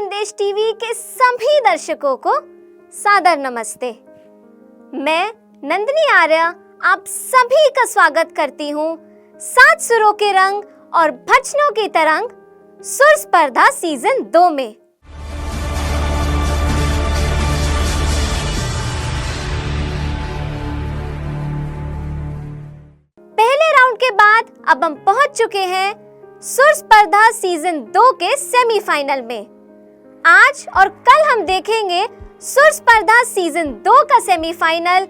संदेश टीवी के सभी दर्शकों को सादर नमस्ते। मैं नंदिनी आर्य आप सभी का स्वागत करती हूँ 7 सुरों के रंग और भजनों की तरंग सुर स्पर्धा सीजन 2 में। पहले राउंड के बाद अब हम पहुंच चुके हैं सुर स्पर्धा सीजन 2 के सेमीफाइनल में। आज और कल हम देखेंगे सुर स्पर्धा सीजन 2 का सेमीफाइनल,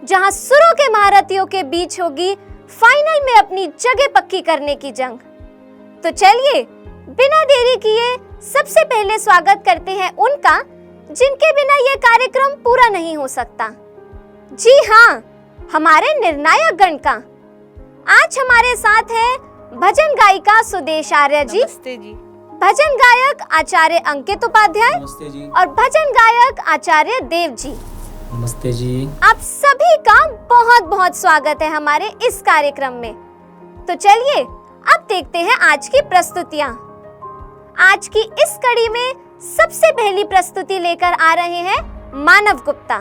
जहां सुरों के महारथियों के बीच होगी फाइनल में अपनी जगह पक्की करने की जंग। तो चलिए बिना देरी किए सबसे पहले स्वागत करते हैं उनका जिनके बिना यह कार्यक्रम पूरा नहीं हो सकता। जी हाँ, हमारे निर्णायक गण का। आज हमारे साथ है भजन गायिका सुदेश आर्य जी। नमस्ते जी। भजन गायक आचार्य अंकित उपाध्याय। नमस्ते जी। और भजन गायक आचार्य देव जी। नमस्ते जी। आप सभी का बहुत बहुत स्वागत है हमारे इस कार्यक्रम में। तो चलिए अब देखते हैं आज की प्रस्तुतियां। आज की इस कड़ी में सबसे पहली प्रस्तुति लेकर आ रहे हैं मानव गुप्ता।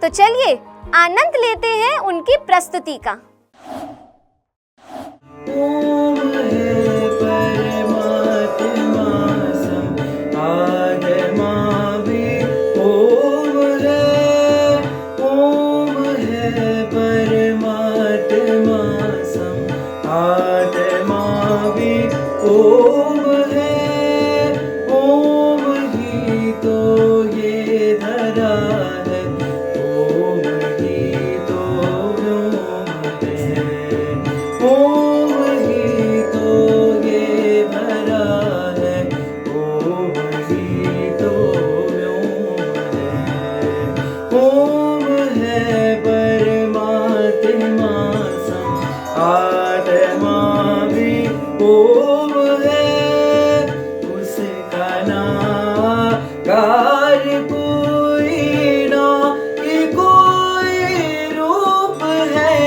तो चलिए आनंद लेते हैं उनकी प्रस्तुति का। ओम है परमात्मा सम आत्मा भी ओम है परमात्मा सम आत्मा भी ओम ही तो ये धरा है, ओम ही तो व्योम है, ओम ही तो ये भरा है, ओम ही तो व्योम है। ओम है परमात्मा सम आत्मा भी ओम है, उसका नाकार कोई ना कि कोई रूप है।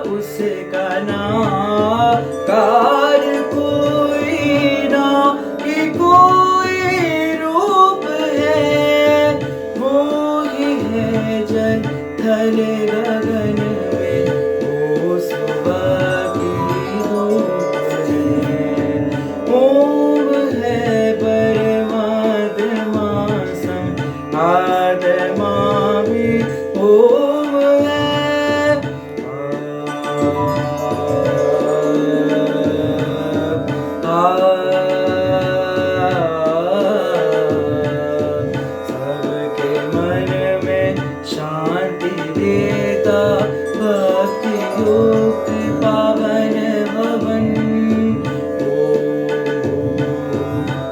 उसका नाकार कोई ना कि कोई रूप है, वो ही है जल थल गगन में वो सुबह की धूप है। ओम है परमात्मा सम आत्मा भी ओम है। सबके मन में शांति देता भक्ति युक्त पावन भवन।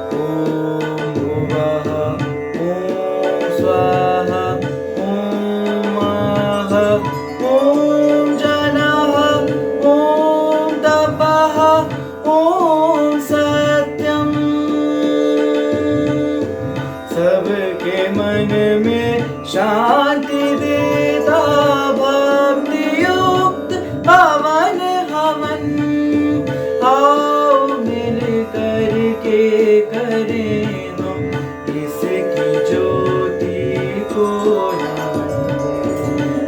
ओम भुवः ओम स्वाहा ओम महः ओम जनः ओम तपः ओम सत्यम। सबके मन में शांति देता भक्ति युक्त हवन हवन। आओ मिल करके करें हम इसकी ज्योति को नमन।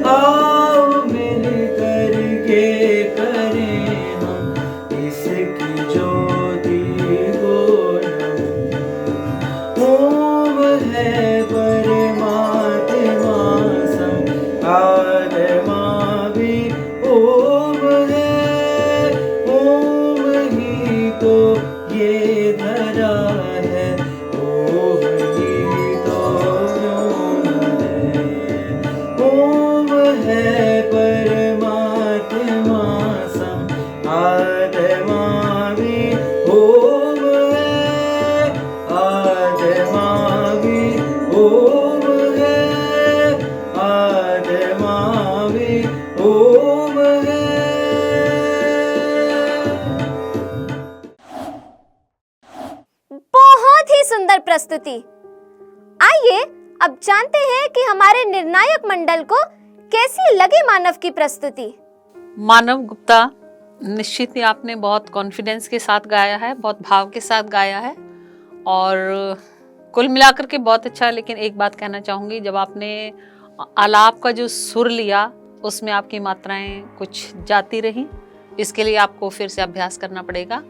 आओ मिल करके करें हम इसकी ज्योति को नमन। ओम है परमात्मा सम आत्मा भी ओम है, ओम ही तो ये धरा है, ओम ही तो व्योम है। ओम है परमात्मा सम आत्मा भी ओम है, आत्मा भी ओम है, आत्मा भी ओम है। बहुत ही सुंदर प्रस्तुति। आइए अब जानते हैं कि हमारे निर्णायक मंडल को कैसी लगी मानव की प्रस्तुति? मानव गुप्ता, निश्चित ही आपने बहुत कॉन्फिडेंस के साथ गाया है, बहुत भाव के साथ गाया है और कुल मिलाकर के बहुत अच्छा है। लेकिन एक बात कहना चाहूँगी, जब आपने आलाप का जो सुर लिया उसमें आपकी मात्राएं कुछ जाती रहीं, इसके लिए आपको फिर से अभ्यास करना पड़ेगा।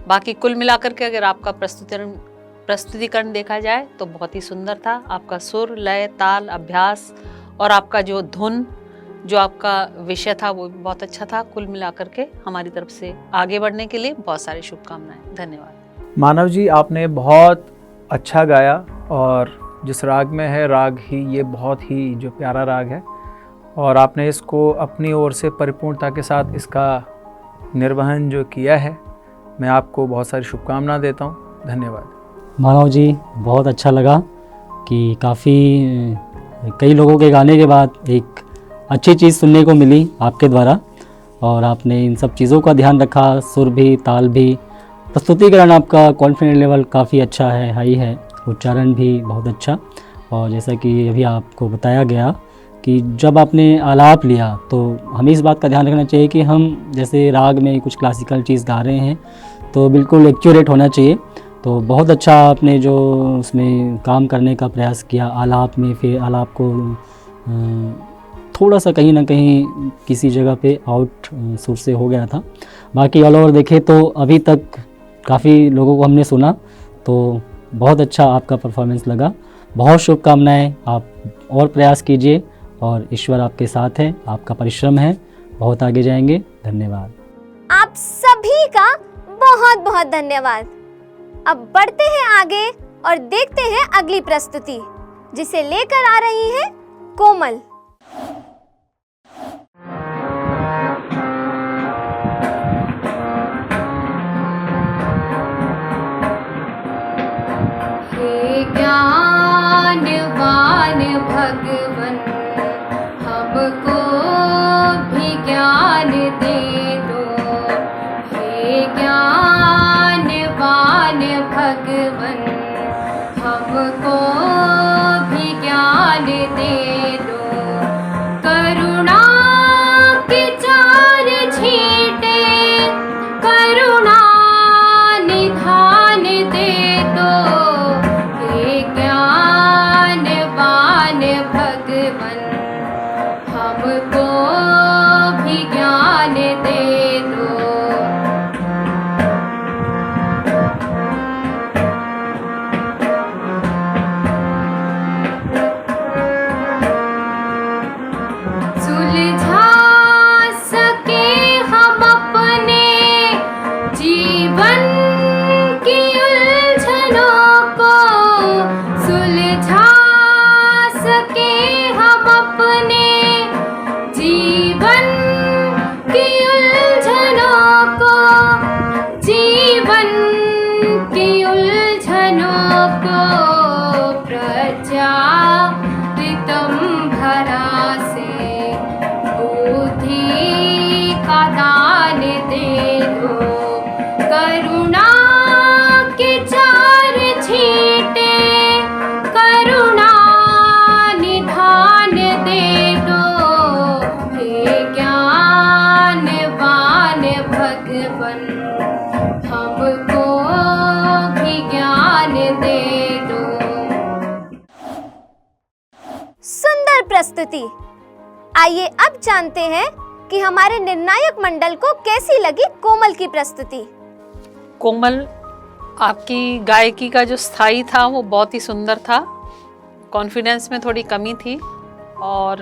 बाकी कुल मिलाकर के अगर आपका प्रस्तुतिकरण देखा जाए तो बहुत ही सुंदर था। आपका सुर, लय, ताल, अभ्यास और आपका जो धुन, जो आपका विषय था वो भी बहुत अच्छा था। कुल मिलाकर के हमारी तरफ से आगे बढ़ने के लिए बहुत सारी शुभकामनाएं। धन्यवाद। मानव जी, आपने बहुत अच्छा गाया और जिस राग में है राग ही ये बहुत ही जो प्यारा राग है और आपने इसको अपनी ओर से परिपूर्णता के साथ इसका निर्वहन जो किया है, मैं आपको बहुत सारी शुभकामनाएं देता हूँ। धन्यवाद। मानव जी, बहुत अच्छा लगा कि कई लोगों के गाने के बाद एक अच्छी चीज़ सुनने को मिली आपके द्वारा और आपने इन सब चीज़ों का ध्यान रखा, सुर भी, ताल भी, प्रस्तुतिकरण आपका कॉन्फिडेंस लेवल काफ़ी अच्छा है, हाई है, उच्चारण भी बहुत अच्छा। और जैसा कि अभी आपको बताया गया कि जब आपने आलाप लिया तो हमें इस बात का ध्यान रखना चाहिए कि हम जैसे राग में कुछ क्लासिकल चीज़ गा रहे हैं तो बिल्कुल एक्यूरेट होना चाहिए। तो बहुत अच्छा आपने जो उसमें काम करने का प्रयास किया आलाप में, फिर आलाप को थोड़ा सा कहीं ना कहीं किसी जगह पे आउट सुर से हो गया था। बाकी ऑल ओवर देखें तो अभी तक काफ़ी लोगों को हमने सुना, तो बहुत अच्छा आपका परफॉर्मेंस लगा। बहुत शुभकामनाएं, आप और प्रयास कीजिए और ईश्वर आपके साथ है, आपका परिश्रम है, बहुत आगे जाएंगे। धन्यवाद। आप सभी का बहुत बहुत धन्यवाद। अब बढ़ते हैं आगे और देखते हैं अगली प्रस्तुति, जिसे लेकर आ रही है कोमल। हे ज्ञानवान भगवन, हमको भी ज्ञान दे दो। हे ज्ञानवान भगवन, हमको भी ज्ञान दे दो। करुणा के चार छींटे, करुणा निधान दे दो। हे ज्ञानवान भगवन, हमको भी ज्ञान दे दो। सुलझा सके हम अपने जीवन की उलझनों को, सुलझा सके हम अपने जीवन की उलझनों को, जीवन की उलझनों को। प्रज्ञापितम भरा से बुद्धि का दान दे दो। करुणा के चार छींटे, करुणा निधान दे दो। हे ज्ञानवान भगवन, हमको भी ज्ञान दे दो। सुंदर प्रस्तुति। आइए अब जानते हैं कि हमारे निर्णायक मंडल को कैसी लगी कोमल की प्रस्तुति। कोमल, आपकी गायकी का जो स्थाई था वो बहुत ही सुंदर था। कॉन्फिडेंस में थोड़ी कमी थी और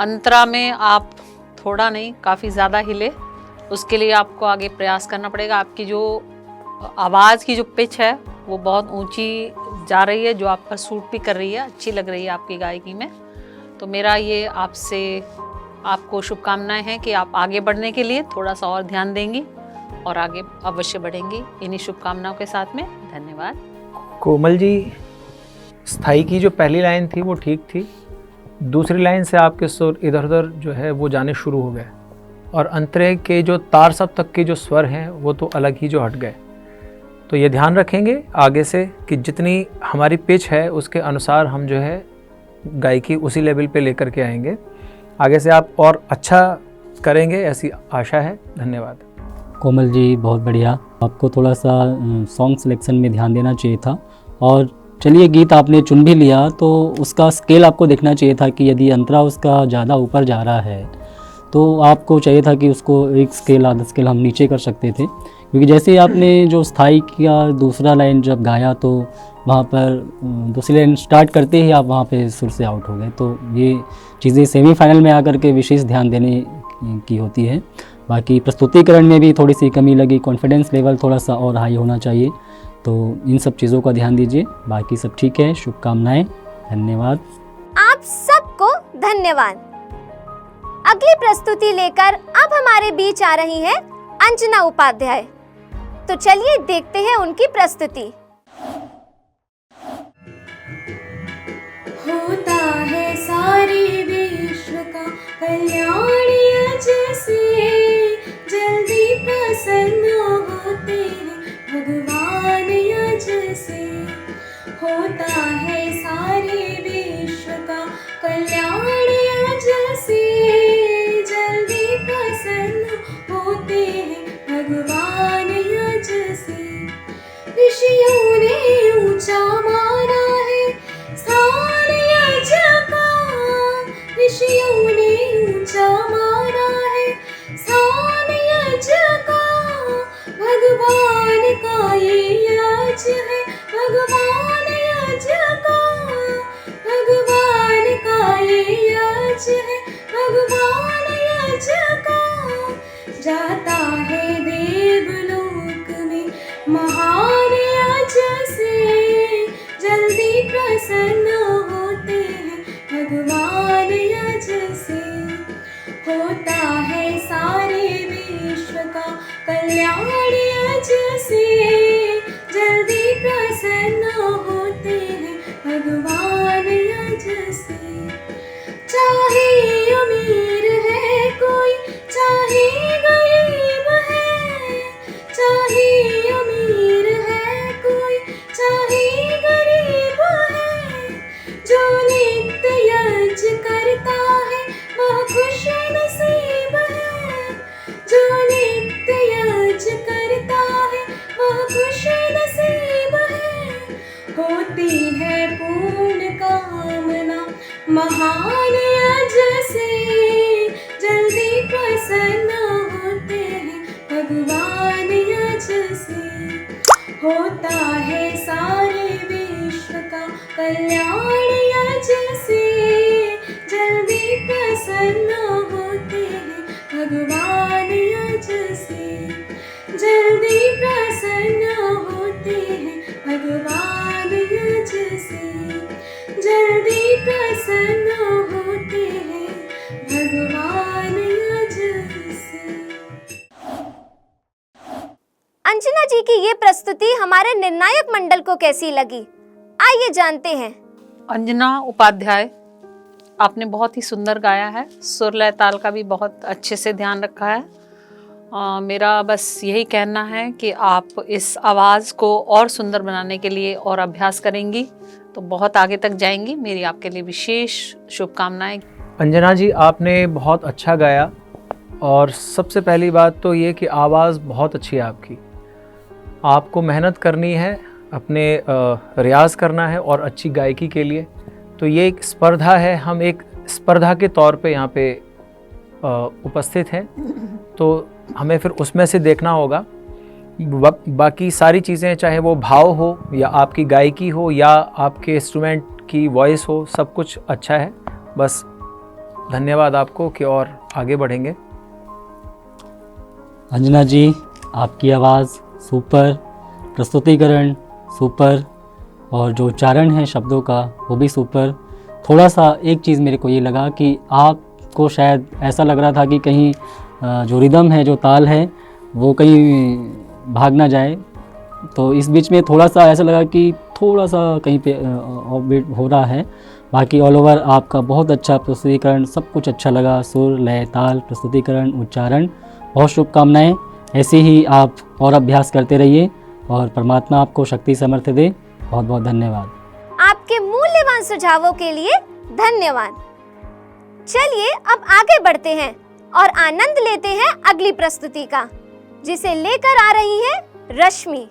अंतरा में आप थोड़ा नहीं काफ़ी ज़्यादा हिले। उसके लिए आपको आगे प्रयास करना पड़ेगा। आपकी जो आवाज़ की जो पिच है वो बहुत ऊंची जा रही है, जो आप पर सूट भी कर रही है, अच्छी लग रही है आपकी गायकी में। तो मेरा ये आपसे आपको शुभकामनाएं हैं कि आप आगे बढ़ने के लिए थोड़ा सा और ध्यान देंगी और आगे अवश्य बढ़ेंगी। इन्हीं शुभकामनाओं के साथ में धन्यवाद। कोमल जी, स्थाई की जो पहली लाइन थी वो ठीक थी, दूसरी लाइन से आपके सुर इधर उधर जो है वो जाने शुरू हो गए और अंतरे के जो तार सब तक के जो स्वर हैं वो तो अलग ही जो हट गए। तो ये ध्यान रखेंगे आगे से कि जितनी हमारी पिच है उसके अनुसार हम जो है गायकी उसी लेवल पे लेकर के आएंगे। आगे से आप और अच्छा करेंगे ऐसी आशा है। धन्यवाद। कोमल जी बहुत बढ़िया, आपको थोड़ा सा सॉन्ग सिलेक्शन में ध्यान देना चाहिए था। और चलिए गीत आपने चुन भी लिया तो उसका स्केल आपको देखना चाहिए था कि यदि अंतरा उसका ज़्यादा ऊपर जा रहा है तो आपको चाहिए था कि उसको एक स्केल आधा स्केल हम नीचे कर सकते थे, क्योंकि जैसे ही आपने जो स्थाई किया दूसरा लाइन जब गाया तो वहाँ पर दूसरी लाइन स्टार्ट करते ही आप वहाँ पे सुर से आउट हो गए। तो ये चीज़ें सेमीफाइनल में आकर के विशेष ध्यान देने की होती है। बाकी प्रस्तुतिकरण में भी थोड़ी सी कमी लगी, कॉन्फिडेंस लेवल थोड़ा सा और हाई होना चाहिए, तो इन सब चीज़ों का ध्यान दीजिए। बाकी सब ठीक है, शुभकामनाएं, धन्यवाद। आप सबको धन्यवाद। अगली प्रस्तुति लेकर अब हमारे बीच आ रही है अंजना उपाध्याय। तो चलिए देखते हैं उनकी प्रस्तुति। होता है सारे विश्व का कल्याण जैसे जल्दी प्रसन्न होते हैं भगवान जैसे। होता है सारे विश्व का कल्याण जैसे जल्दी प्रसन्न होते हैं भगवान जैसे। ऋषियों ने ऊंचा माना है स्थान यज का, ऋषियों ने ऊंचा माना है स्थान यज का। भगवान का ये यज है, भगवान यज का, भगवान का ये यज है, भगवान यज का। जाता है देवलोक में महान यज से जल्दी प्रसन्न होते हैं भगवान यज से। होता है सारे विश्व का कल्याण यज से जल्दी प्रसन्न होते हैं भगवान यज से। चाहे अमीर है कोई, चाहे गरीब है, चाहे अमीर है कोई, चाहे गरीब है, जो नित्य यज करता है वह खुश नसीब है, जो नित्य यज करता है वह खुश नसीब है। होती है पूर्ण कामना महान यज से जल्दी प्रसन्न होते हैं भगवान यज से। होता है सारे विश्व का कल्याण यज से जल्दी प्रसन्न होते हैं भगवान यज से। जल्दी प्रसन्न होते हैं भगवान यज से, जल्दी प्रसन्न होते हैं भगवान यज से। अंजना जी की ये प्रस्तुति हमारे निर्णायक मंडल को कैसी लगी, आइए जानते हैं। अंजना उपाध्याय, आपने बहुत ही सुंदर गाया है, सुर लय ताल का भी बहुत अच्छे से ध्यान रखा है। मेरा बस यही कहना है कि आप इस आवाज़ को और सुंदर बनाने के लिए और अभ्यास करेंगी तो बहुत आगे तक जाएंगी। मेरी आपके लिए विशेष शुभकामनाएं। अंजना जी, आपने बहुत अच्छा गाया और सबसे पहली बात तो ये कि आवाज़ बहुत अच्छी है आपकी। आपको मेहनत करनी है, अपने रियाज़ करना है और अच्छी गायकी के लिए। तो ये एक स्पर्धा है, हम एक स्पर्धा के तौर पे यहाँ पे उपस्थित हैं, तो हमें फिर उसमें से देखना होगा। बाकी सारी चीज़ें, चाहे वो भाव हो या आपकी गायकी हो या आपके इंस्ट्रूमेंट की वॉइस हो, सब कुछ अच्छा है। बस धन्यवाद आपको कि और आगे बढ़ेंगे। अंजना जी, आपकी आवाज़ सुपर, प्रस्तुतिकरण सुपर, और जो उच्चारण है शब्दों का वो भी सुपर। थोड़ा सा एक चीज़ मेरे को ये लगा कि आपको शायद ऐसा लग रहा था कि कहीं जो रिदम है, जो ताल है, वो कहीं भाग ना जाए, तो इस बीच में थोड़ा सा ऐसा लगा कि थोड़ा सा कहीं पे ऑफबीट हो रहा है। बाकी ऑल ओवर आपका बहुत अच्छा प्रस्तुतिकरण, सब कुछ अच्छा लगा, सुर लय ताल प्रस्तुतिकरण उच्चारण। बहुत शुभकामनाएं, ऐसे ही आप और अभ्यास करते रहिए और परमात्मा आपको शक्ति सामर्थ्य दे। बहुत बहुत धन्यवाद। आपके मूल्यवान सुझावों के लिए धन्यवाद। चलिए अब आगे बढ़ते हैं और आनंद लेते हैं अगली प्रस्तुति का, जिसे लेकर आ रही है रश्मि।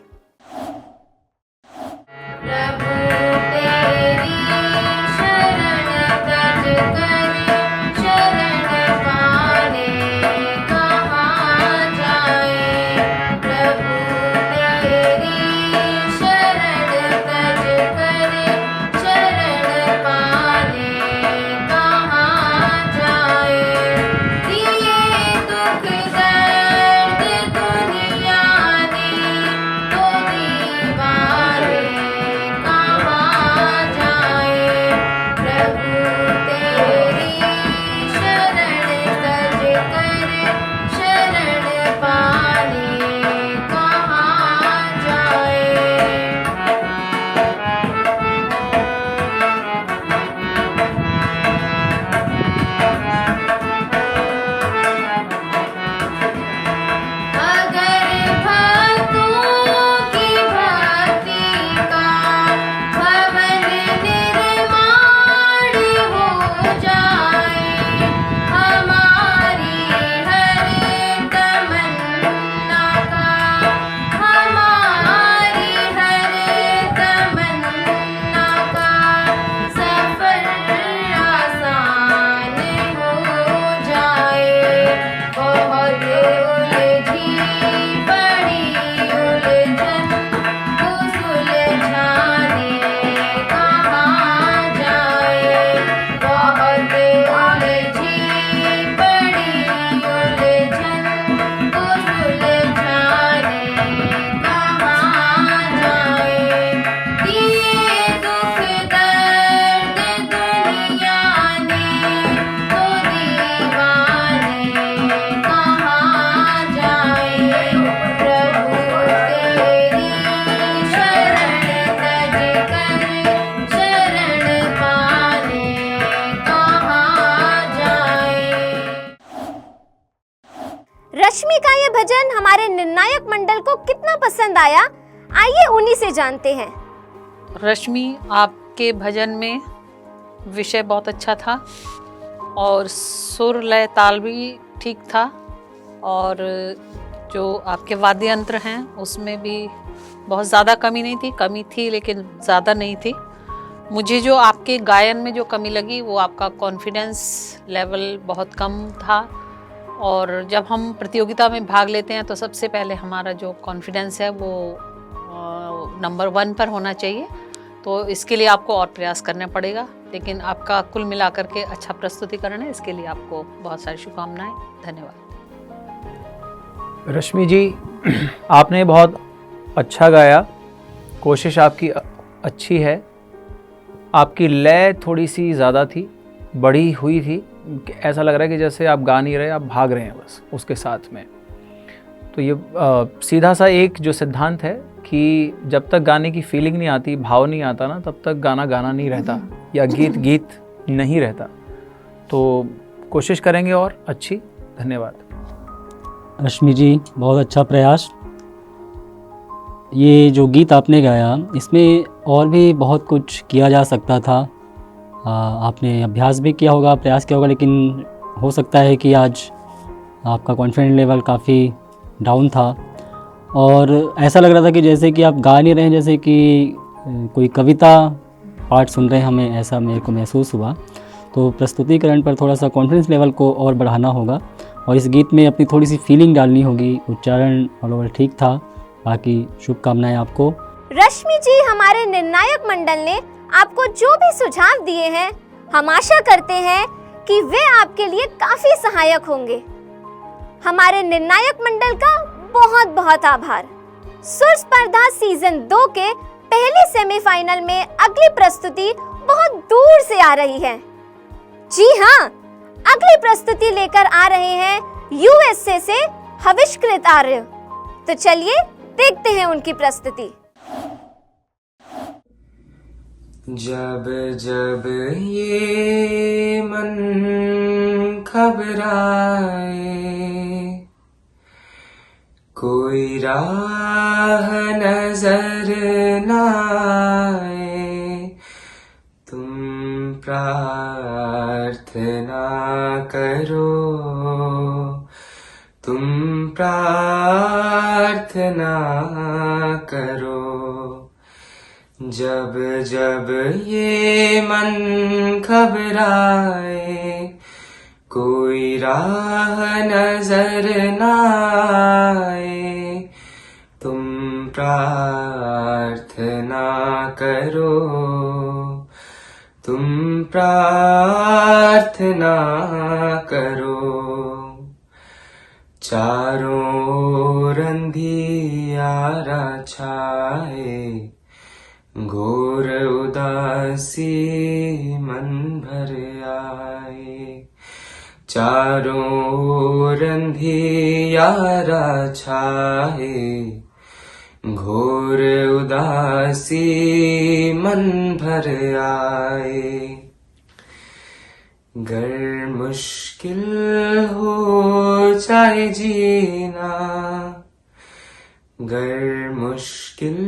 रश्मि का ये भजन हमारे निर्णायक मंडल को कितना पसंद आया, आइए उन्हीं से जानते हैं। रश्मि, आपके भजन में विषय बहुत अच्छा था और सुर लय ताल भी ठीक था, और जो आपके वाद्य यंत्र हैं उसमें भी बहुत ज़्यादा कमी नहीं थी, कमी थी लेकिन ज़्यादा नहीं थी। मुझे जो आपके गायन में जो कमी लगी वो आपका कॉन्फिडेंस लेवल बहुत कम था, और जब हम प्रतियोगिता में भाग लेते हैं तो सबसे पहले हमारा जो कॉन्फिडेंस है वो नंबर 1 पर होना चाहिए, तो इसके लिए आपको और प्रयास करना पड़ेगा। लेकिन आपका कुल मिलाकर के अच्छा प्रस्तुतिकरण है, इसके लिए आपको बहुत सारी शुभकामनाएं। धन्यवाद। रश्मि जी, आपने बहुत अच्छा गाया, कोशिश आपकी अच्छी है। आपकी लय थोड़ी सी ज़्यादा थी, बड़ी हुई थी, ऐसा लग रहा है कि जैसे आप गा नहीं रहे, आप भाग रहे हैं बस उसके साथ में। तो ये सीधा सा एक जो सिद्धांत है कि जब तक गाने की फीलिंग नहीं आती, भाव नहीं आता ना, तब तक गाना गाना नहीं रहता या गीत गीत नहीं रहता। तो कोशिश करेंगे और अच्छी। धन्यवाद। रश्मि जी, बहुत अच्छा प्रयास। ये जो गीत आपने गाया, इसमें और भी बहुत कुछ किया जा सकता था। आपने अभ्यास भी किया होगा, प्रयास किया होगा, लेकिन हो सकता है कि आज आपका कॉन्फिडेंस लेवल काफ़ी डाउन था और ऐसा लग रहा था कि जैसे कि आप गा नहीं रहे हैं, जैसे कि कोई कविता पाठ सुन रहे हैं, हमें ऐसा मेरे को महसूस हुआ। तो प्रस्तुतिकरण पर थोड़ा सा कॉन्फिडेंस लेवल को और बढ़ाना होगा और इस गीत में अपनी थोड़ी सी फीलिंग डालनी होगी। उच्चारण और ठीक था, बाकी शुभकामनाएं आपको। रश्मि जी, हमारे निर्णायक मंडल ने आपको जो भी सुझाव दिए हैं, हम आशा करते हैं कि वे आपके लिए काफी सहायक होंगे। हमारे निर्णायक मंडल का बहुत बहुत आभार। सुर स्पर्धा सीजन 2 के पहले सेमीफाइनल में अगली प्रस्तुति बहुत दूर से आ रही है। जी हाँ, अगली प्रस्तुति लेकर आ रहे हैं यूएसए से हविष्कृत आर्य। तो चलिए देखते हैं उनकी प्रस्तुति। जब जब ये मन घबराए, कोई राह नजर न आए, तुम प्रार्थना करो, तुम प्रार्थना करो। जब जब ये मन घबराए, कोई राह नजर न आए, तुम प्रार्थना करो, तुम प्रार्थना करो। चारों ओर अंधियारा छाए, घोर उदासी मन भर आए। चारों ओर अंधियारा छाए, घोर उदासी मन भर आए। गर मुश्किल हो जाए जीना, गर मुश्किल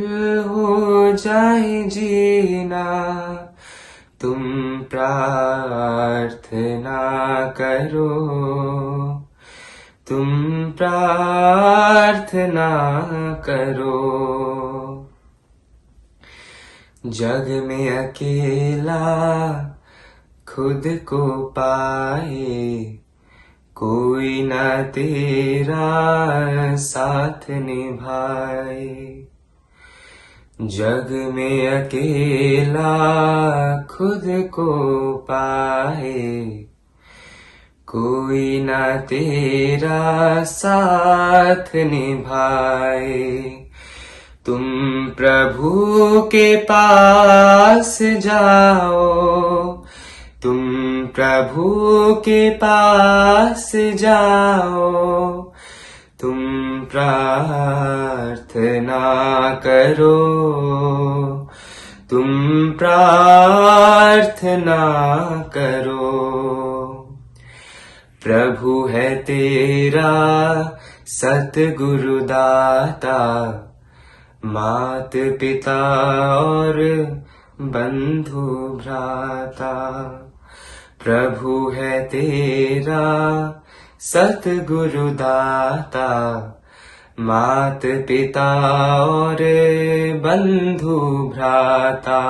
हो जाए जीना, तुम प्रार्थना करो, तुम प्रार्थना करो। जग में अकेला खुद को पाए, कोई न तेरा साथ निभाए। जग में अकेला खुद को पाए, कोई न तेरा साथ निभाए। तुम प्रभु के पास जाओ, तुम प्रभु के पास जाओ, तुम प्रार्थना करो, तुम प्रार्थना करो। प्रभु है तेरा सतगुरु दाता, मात पिता और बंधु भ्राता। प्रभु है तेरा सतगुरु दाता, मात पिता और बंधु भ्राता।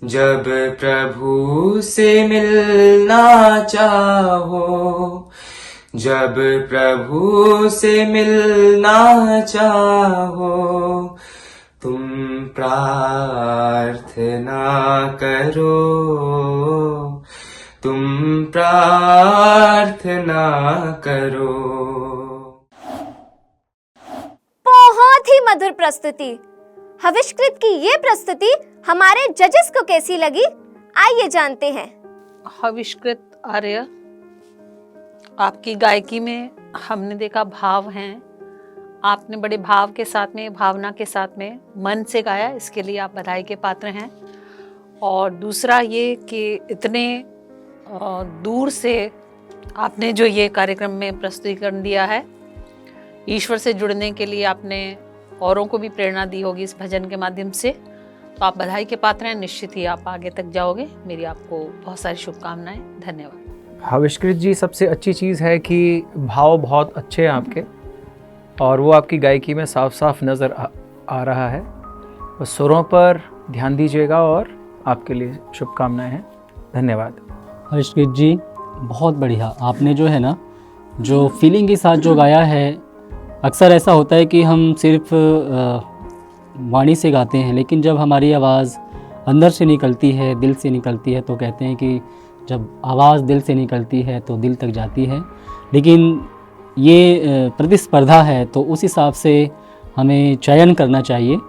जब प्रभु से मिलना चाहो, जब प्रभु से मिलना चाहो, तुम प्रार्थना करो, तुम प्रार्थना करो। बहुत ही मधुर प्रस्तुति। हविष्कृत की ये प्रस्तुति हमारे जजेस को कैसी लगी, आइए जानते हैं। हविष्कृत आर्य, आपकी गायकी में हमने देखा भाव हैं। आपने बड़े भाव के साथ में, भावना के साथ में, मन से गाया, इसके लिए आप बधाई के पात्र हैं। और दूसरा ये कि इतने दूर से आपने जो ये कार्यक्रम में प्रस्तुतिकरण दिया है, ईश्वर से जुड़ने के लिए आपने औरों को भी प्रेरणा दी होगी इस भजन के माध्यम से, तो आप बधाई के पात्र हैं। निश्चित ही आप आगे तक जाओगे। मेरी आपको बहुत सारी शुभकामनाएं। धन्यवाद। हविष्कृत जी, सबसे अच्छी चीज़ है कि भाव बहुत अच्छे हैं आपके, और वो आपकी गायकी में साफ साफ नज़र आ रहा है। बस सुरों पर ध्यान दीजिएगा, और आपके लिए शुभकामनाएं हैं। धन्यवाद। हविष्कृत जी, बहुत बढ़िया। आपने जो है ना, जो फीलिंग के साथ जो गाया है, अक्सर ऐसा होता है कि हम सिर्फ वाणी से गाते हैं, लेकिन जब हमारी आवाज़ अंदर से निकलती है, दिल से निकलती है, तो कहते हैं कि जब आवाज़ दिल से निकलती है तो दिल तक जाती है। लेकिन ये प्रतिस्पर्धा है, तो उस हिसाब से हमें चयन करना चाहिए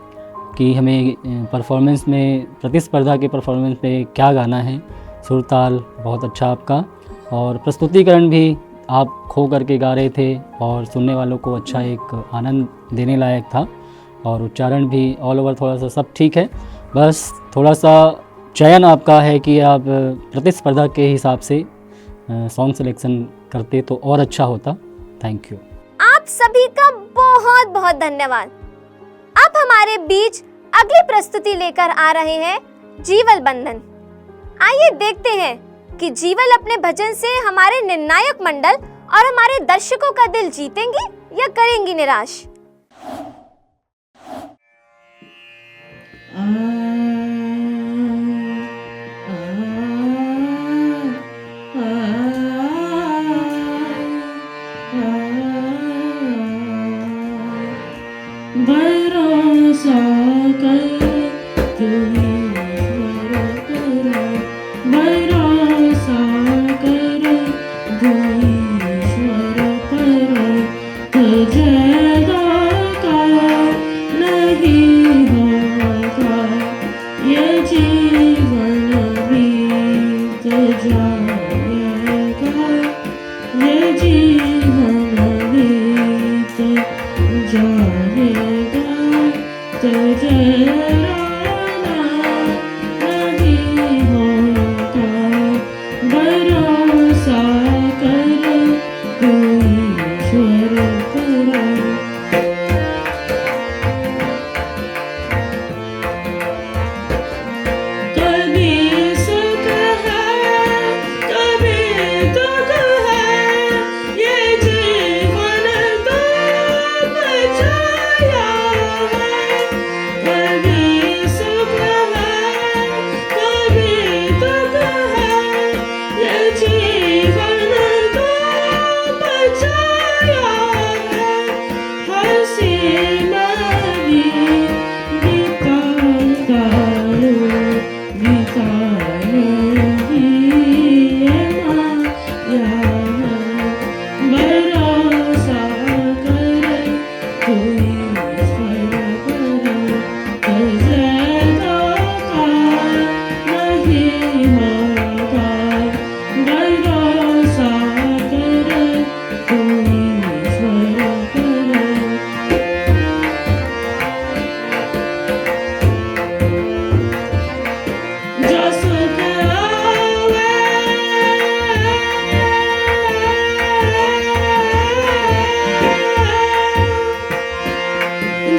कि हमें परफॉर्मेंस में, प्रतिस्पर्धा के परफॉर्मेंस में क्या गाना है। सुर ताल बहुत अच्छा आपका, और प्रस्तुतिकरण भी आप खो करके गा रहे थे, और सुनने वालों को अच्छा एक आनंद देने लायक था। और उच्चारण भी ऑल ओवर थोड़ा सा सब ठीक है, बस थोड़ा सा चयन आपका है कि आप प्रतिस्पर्धा के हिसाब से सॉन्ग सिलेक्शन करते तो और अच्छा होता। Thank you. आप सभी का बहुत बहुत धन्यवाद। अब हमारे बीच अगली प्रस्तुति लेकर आ रहे हैं जीवल बंधन। आइए देखते हैं कि जीवल अपने भजन से हमारे निर्णायक मंडल और हमारे दर्शकों का दिल जीतेंगी या करेंगी निराश। भरोसा कर तू ईश्वर पर, भरोसा कर तू ईश्वर पर, तुझे धोखा नहीं होगा, ये जीवन बीत जाएगा, ये जीवन बीत जाएगा, तुझे रोना नहीं होगा, भरोसा कर तू ईश्वर पर। कभी सुख है कभी दुख है, ये जीवन तो बचाया है। कभी सुख है कभी दुख है, ये जीवन तो बचाया है। हंसी में भी बिताता हूँ, बिताने की ये माया है। भरोसा कर तू ईश्वर पर, तुझे धोखा नहीं होगा, भरोसा कर तू ईश्वर पर। जो सुख आवे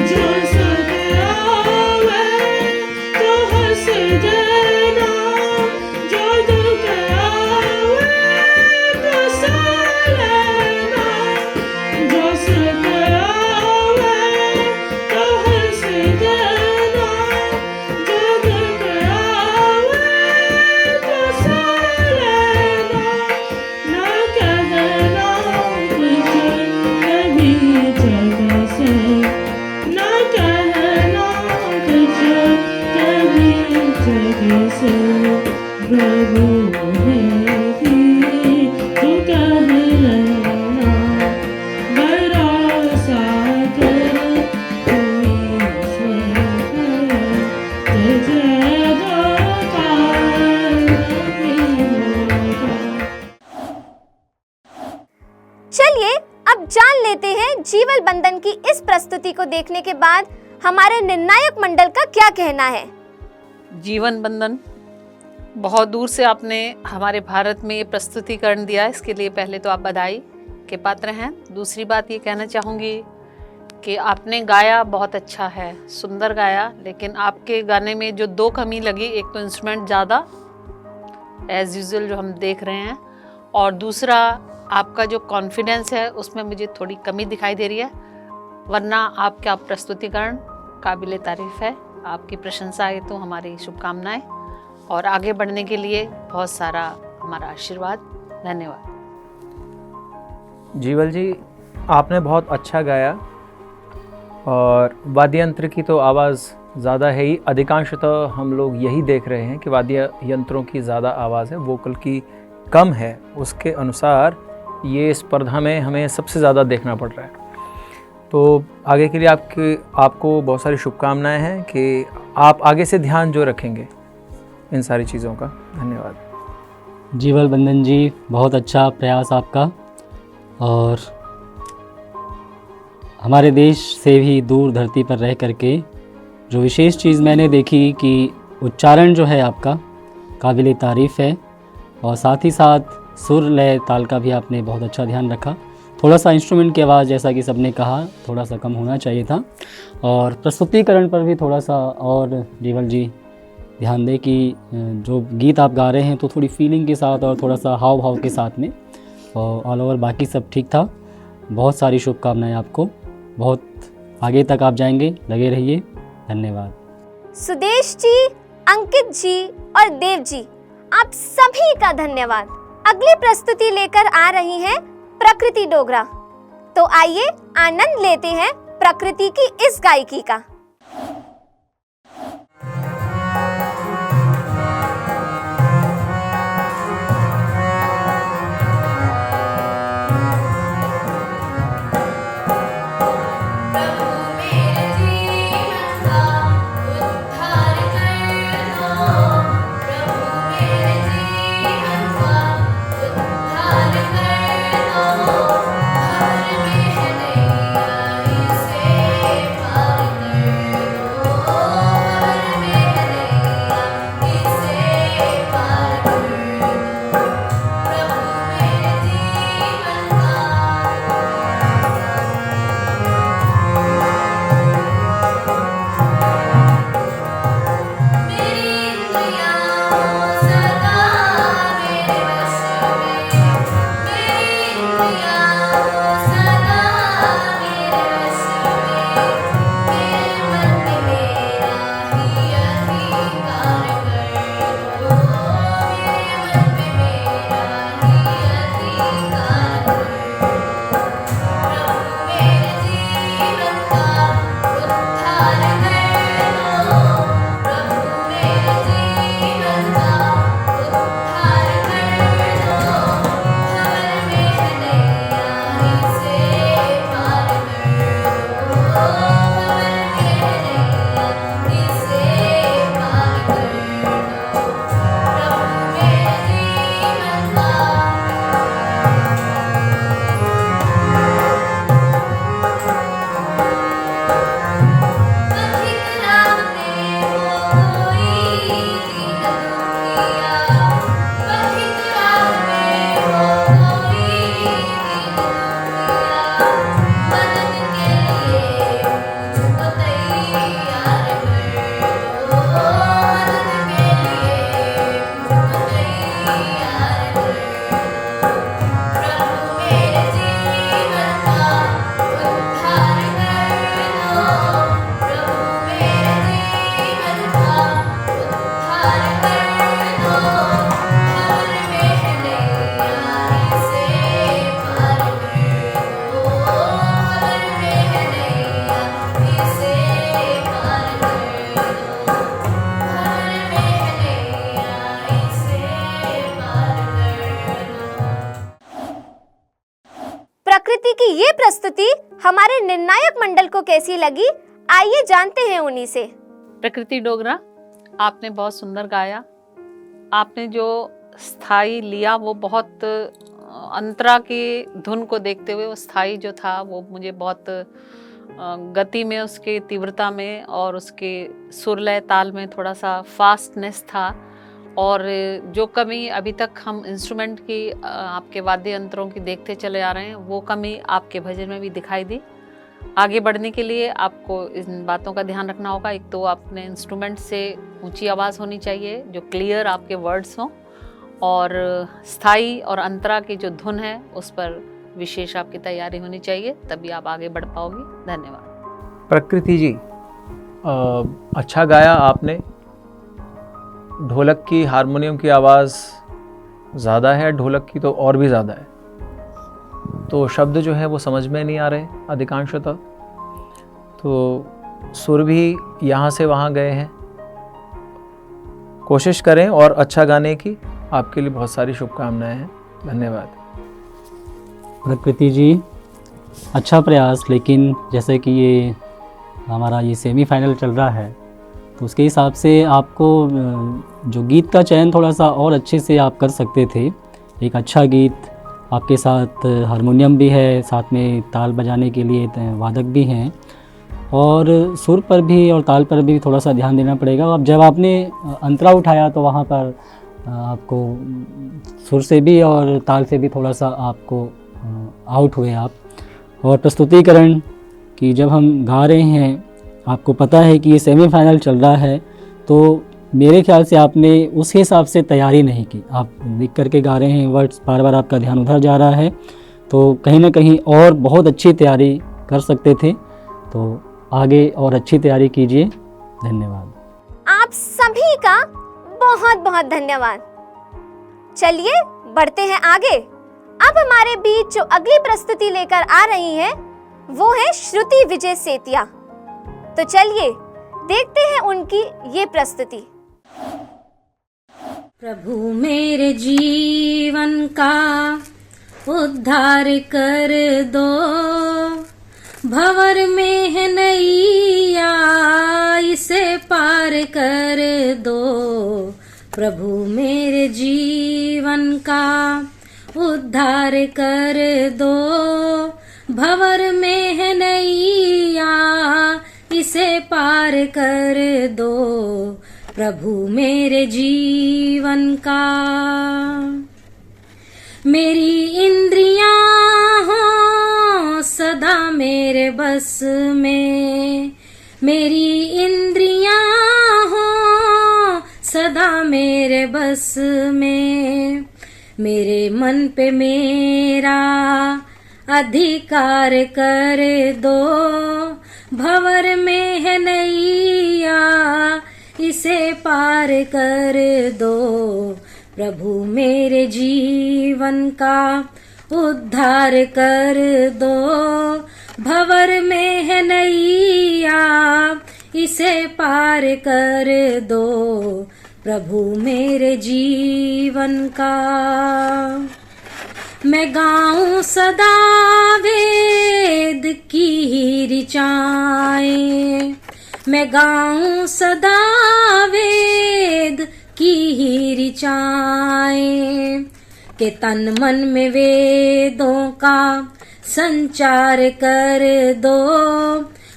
जो सुख आवे तो हंस देना, जो दुख आवे तो सह लेना, जो सुख आवे तो हंस देना, जो दुख आवे तो सह लेना। ना कहना कुछ कभी जग से, ना कहना कुछ कभी जग से, प्रभु है भी तू कह लेना, भरोसा कर तू ईश्वर पर, तुझे धोखा नहीं होगा। चलिए अब जान लेते हैं जीवल बंदन की इस प्रस्तुति को देखने के बाद हमारे निर्णायक मंडल का क्या कहना है। जीवन बंधन, बहुत दूर से आपने हमारे भारत में ये प्रस्तुतिकरण दिया, इसके लिए पहले तो आप बधाई के पात्र हैं। दूसरी बात ये कहना चाहूँगी कि आपने गाया बहुत अच्छा है, सुंदर गाया, लेकिन आपके गाने में जो दो कमी लगी, एक तो इंस्ट्रूमेंट ज़्यादा एज़ यूजुअल जो हम देख रहे हैं, और दूसरा आपका जो कॉन्फिडेंस है उसमें मुझे थोड़ी कमी दिखाई दे रही है। वरना आपका प्रस्तुतिकरण काबिले तारीफ़ है, आपकी प्रशंसा है तो हमारी शुभकामनाएं, और आगे बढ़ने के लिए बहुत सारा हमारा आशीर्वाद। धन्यवाद। जीवल जी, आपने बहुत अच्छा गाया, और वाद्य यंत्र की तो आवाज़ ज़्यादा है ही, अधिकांशतः हम लोग यही देख रहे हैं कि वाद्य यंत्रों की ज़्यादा आवाज़ है, वोकल की कम है। उसके अनुसार ये स्पर्धा में हमें सबसे ज़्यादा देखना पड़ रहा है। तो आगे के लिए आपको बहुत सारी शुभकामनाएं हैं कि आप आगे से ध्यान जो रखेंगे इन सारी चीज़ों का। धन्यवाद। जीवल बंदन जी, बहुत अच्छा प्रयास आपका, और हमारे देश से भी दूर धरती पर रह करके जो विशेष चीज़ मैंने देखी कि उच्चारण जो है आपका काबिले तारीफ़ है, और साथ ही साथ सुर लय ताल का भी आपने बहुत अच्छा ध्यान रखा। थोड़ा सा इंस्ट्रूमेंट की आवाज़, जैसा कि सबने कहा, थोड़ा सा कम होना चाहिए था, और प्रस्तुतिकरण पर भी थोड़ा सा और जीवल जी ध्यान दें कि जो गीत आप गा रहे हैं तो थोड़ी फीलिंग के साथ और थोड़ा सा हाव भाव के साथ में, और ऑल ओवर बाकी सब ठीक था। बहुत सारी शुभकामनाएं आपको, बहुत आगे तक आप जाएंगे, लगे रहिए। धन्यवाद। सुदेश जी, अंकित जी और देव जी, आप सभी का धन्यवाद। अगली प्रस्तुति लेकर आ रही हैं प्रकृति डोगरा। तो आइए आनंद लेते हैं प्रकृति की इस गायकी का। प्रकृति की ये प्रस्तुति हमारे निर्णायक मंडल को कैसी लगी, आइए जानते हैं उन्हीं से। प्रकृति डोगरा, आपने बहुत सुंदर गाया। आपने जो स्थाई लिया वो बहुत अंतरा की धुन को देखते हुए वो स्थाई जो था वो मुझे बहुत गति में, उसके तीव्रता में और उसके सुर लय ताल में थोड़ा सा फास्टनेस था। और जो कमी अभी तक हम इंस्ट्रूमेंट की, आपके वाद्य यंत्रों की देखते चले आ रहे हैं, वो कमी आपके भजन में भी दिखाई दी। आगे बढ़ने के लिए आपको इन बातों का ध्यान रखना होगा। एक तो अपने इंस्ट्रूमेंट से ऊंची आवाज़ होनी चाहिए, जो क्लियर आपके वर्ड्स हों, और स्थाई और अंतरा की जो धुन है उस पर विशेष आपकी तैयारी होनी चाहिए, तभी आप आगे बढ़ पाओगी। धन्यवाद। प्रकृति जी, अच्छा गाया आपने। ढोलक की, हारमोनियम की आवाज़ ज़्यादा है, ढोलक की तो और भी ज़्यादा है, तो शब्द जो है वो समझ में नहीं आ रहे अधिकांशतः, तो सुर भी यहाँ से वहाँ गए हैं। कोशिश करें और अच्छा गाने की। आपके लिए बहुत सारी शुभकामनाएं हैं। धन्यवाद। प्रकृति जी, अच्छा प्रयास, लेकिन जैसे कि ये हमारा ये सेमीफाइनल चल रहा है तो उसके हिसाब से आपको जो गीत का चयन थोड़ा सा और अच्छे से आप कर सकते थे। एक अच्छा गीत, आपके साथ हारमोनियम भी है, साथ में ताल बजाने के लिए वादक भी हैं, और सुर पर भी और ताल पर भी थोड़ा सा ध्यान देना पड़ेगा। अब जब आपने अंतरा उठाया तो वहाँ पर आपको सुर से भी और ताल से भी थोड़ा सा आपको आउट हुए आप। और प्रस्तुतिकरण की जब हम गा रहे हैं, आपको पता है कि ये सेमीफाइनल चल रहा है, तो मेरे ख्याल से आपने उस हिसाब से तैयारी नहीं की। आप लिख करके गा रहे हैं, वर्ड्स बार बार आपका ध्यान उधर जा रहा है, तो कहीं ना कहीं और बहुत अच्छी तैयारी कर सकते थे। तो आगे और अच्छी तैयारी कीजिए। धन्यवाद। आप सभी का बहुत बहुत धन्यवाद। चलिए बढ़ते हैं आगे। अब हमारे बीच जो अगली प्रस्तुति लेकर आ रही हैं वो है श्रुति विजय सेतिया। तो चलिए देखते हैं उनकी ये प्रस्तुति। प्रभु मेरे जीवन का उद्धार कर दो, भंवर में है नैया इसे पार कर दो। प्रभु मेरे जीवन का उद्धार कर दो, भंवर में है नैया इसे पार कर दो। प्रभु मेरे जीवन का। मेरी इंद्रियां हो सदा मेरे बस में, मेरी इंद्रियां हो सदा मेरे बस में। मेरे मन पे मेरा अधिकार कर दो, भंवर में है नैया इसे पार कर दो। प्रभु मेरे जीवन का उद्धार कर दो, भंवर में है नैया इसे पार कर दो। प्रभु मेरे जीवन का। मैं गाऊं सदा वेद की ही ऋचाएं, मैं गाऊं सदा वेद की ही ऋचाएं। के तन मन में वेदों का संचार कर दो,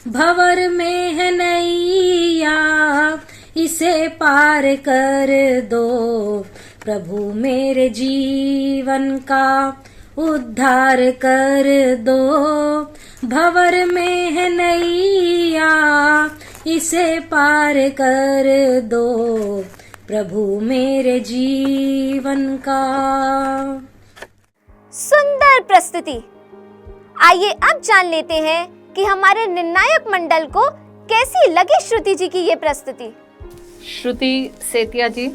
भंवर में है नैया इसे पार कर दो। प्रभु मेरे जीवन का उद्धार कर दो, भंवर में है नैया इसे पार कर दो। प्रभु मेरे जीवन का। सुंदर प्रस्तुति। आइए अब जान लेते हैं कि हमारे निर्णायक मंडल को कैसी लगी श्रुति जी की ये प्रस्तुति। श्रुति सेतिया जी,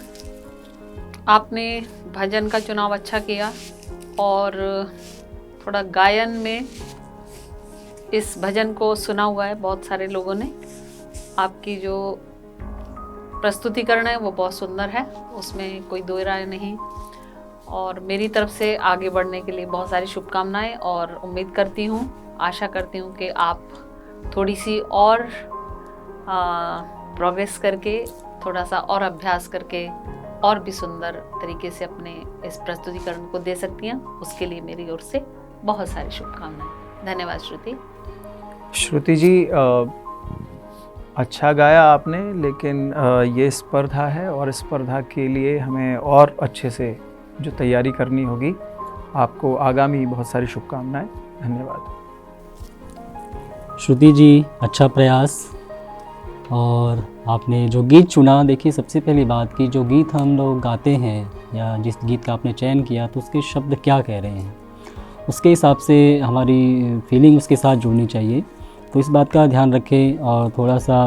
आपने भजन का चुनाव अच्छा किया और थोड़ा गायन में इस भजन को सुना हुआ है बहुत सारे लोगों ने। आपकी जो प्रस्तुतिकरण है वो बहुत सुंदर है, उसमें कोई दो राय नहीं। और मेरी तरफ से आगे बढ़ने के लिए बहुत सारी शुभकामनाएं और उम्मीद करती हूँ, आशा करती हूँ कि आप थोड़ी सी और प्रोग्रेस करके, थोड़ा सा और अभ्यास करके और भी सुंदर तरीके से अपने इस प्रस्तुतिकरण को दे सकती हैं। उसके लिए मेरी ओर से बहुत सारी शुभकामनाएं। धन्यवाद श्रुति। श्रुति जी, अच्छा गाया आपने, लेकिन ये स्पर्धा है और स्पर्धा के लिए हमें और अच्छे से जो तैयारी करनी होगी। आपको आगामी बहुत सारी शुभकामनाएं। धन्यवाद। श्रुति जी, अच्छा प्रयास। और आपने जो गीत चुना, देखिए सबसे पहली बात कि जो गीत हम लोग गाते हैं या जिस गीत का आपने चयन किया तो उसके शब्द क्या कह रहे हैं, उसके हिसाब से हमारी फीलिंग उसके साथ जुड़नी चाहिए। तो इस बात का ध्यान रखें। और थोड़ा सा